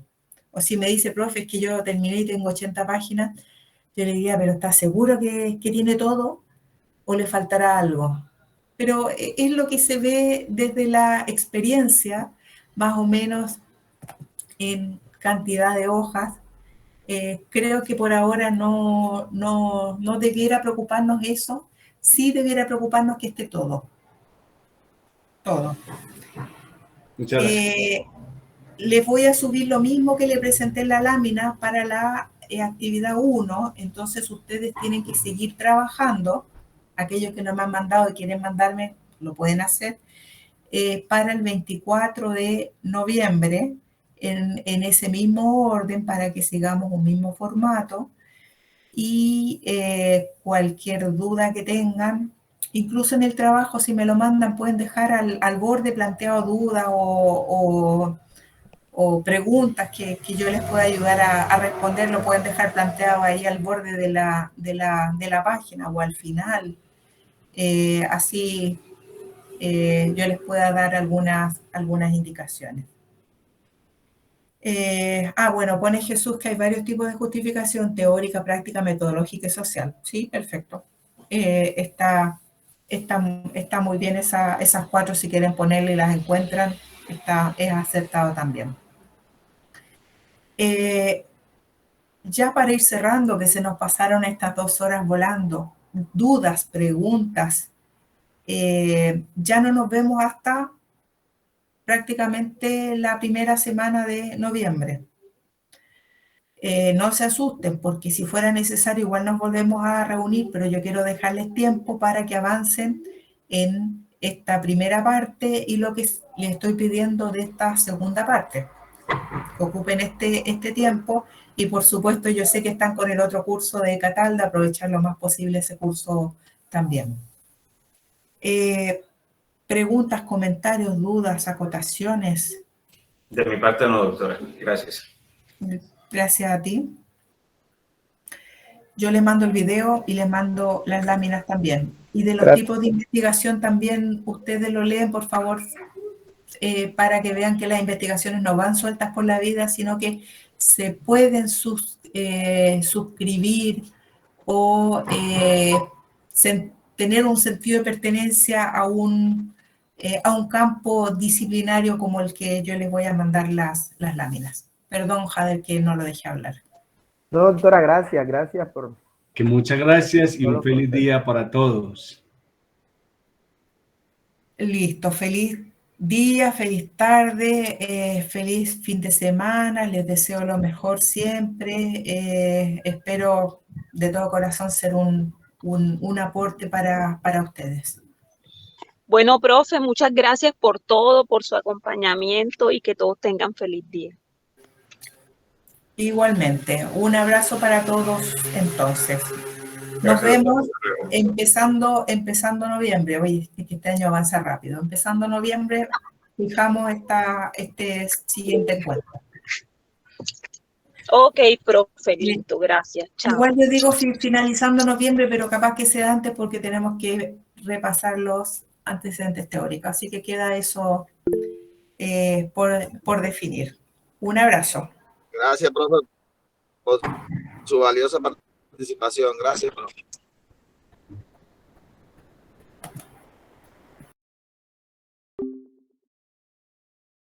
Speaker 1: O si me dice, profe, es que yo terminé y tengo 80 páginas, yo le diría, pero ¿está seguro que tiene todo o le faltará algo? Pero es lo que se ve desde la experiencia, más o menos en cantidad de hojas. Creo que por ahora no debiera preocuparnos eso, sí debiera preocuparnos que esté todo. Todo.
Speaker 2: Muchas gracias.
Speaker 1: Les voy a subir lo mismo que le presenté en la lámina para la actividad 1, entonces ustedes tienen que seguir trabajando, aquellos que no me han mandado y quieren mandarme, lo pueden hacer, para el 24 de noviembre, en ese mismo orden, para que sigamos un mismo formato, y cualquier duda que tengan, incluso en el trabajo, si me lo mandan, pueden dejar al borde planteado dudas o preguntas que yo les pueda ayudar a responder, lo pueden dejar planteado ahí al borde de la página o al final. Así yo les pueda dar algunas indicaciones. Bueno, pone Jesús que hay varios tipos de justificación: teórica, práctica, metodológica y social. Sí, perfecto. Está muy bien esas 4, si quieren ponerle y las encuentran, es acertado también. Ya para ir cerrando, que se nos pasaron estas 2 horas volando, dudas, preguntas, ya no nos vemos hasta prácticamente la primera semana de noviembre. No se asusten, porque si fuera necesario igual nos volvemos a reunir, pero yo quiero dejarles tiempo para que avancen en esta primera parte y lo que les estoy pidiendo de esta segunda parte. Ocupen este tiempo y por supuesto yo sé que están con el otro curso de Catalda, aprovechar lo más posible ese curso también. Preguntas, comentarios, dudas, acotaciones.
Speaker 3: De mi parte no, doctora. Gracias.
Speaker 1: Gracias a ti. Yo les mando el video y les mando las láminas también. Y de los tipos de investigación también, ustedes lo leen, por favor, para que vean que las investigaciones no van sueltas por la vida, sino que se pueden suscribir o tener un sentido de pertenencia a un campo disciplinario como el que yo les voy a mandar las láminas. Perdón, Jader, que no lo dejé hablar.
Speaker 4: No, doctora, gracias por
Speaker 2: Que muchas gracias y
Speaker 4: Solo
Speaker 2: un feliz
Speaker 4: por-
Speaker 2: día para todos.
Speaker 1: Listo, feliz día, feliz tarde, feliz fin de semana, les deseo lo mejor siempre, espero de todo corazón ser un aporte para ustedes.
Speaker 5: Bueno, profe, muchas gracias por todo, por su acompañamiento y que todos tengan feliz día.
Speaker 1: Igualmente, un abrazo para todos entonces. Nos
Speaker 3: Gracias,
Speaker 1: vemos
Speaker 3: doctora.
Speaker 1: empezando noviembre. Oye, que este año avanza rápido. Empezando noviembre, fijamos este siguiente encuentro.
Speaker 5: Ok, profe, listo, gracias. Chao.
Speaker 1: Igual yo digo finalizando noviembre, pero capaz que sea antes porque tenemos que repasar los antecedentes teóricos. Así que queda eso por definir. Un abrazo.
Speaker 7: Gracias, profe, por su valiosa participación. Gracias, profe.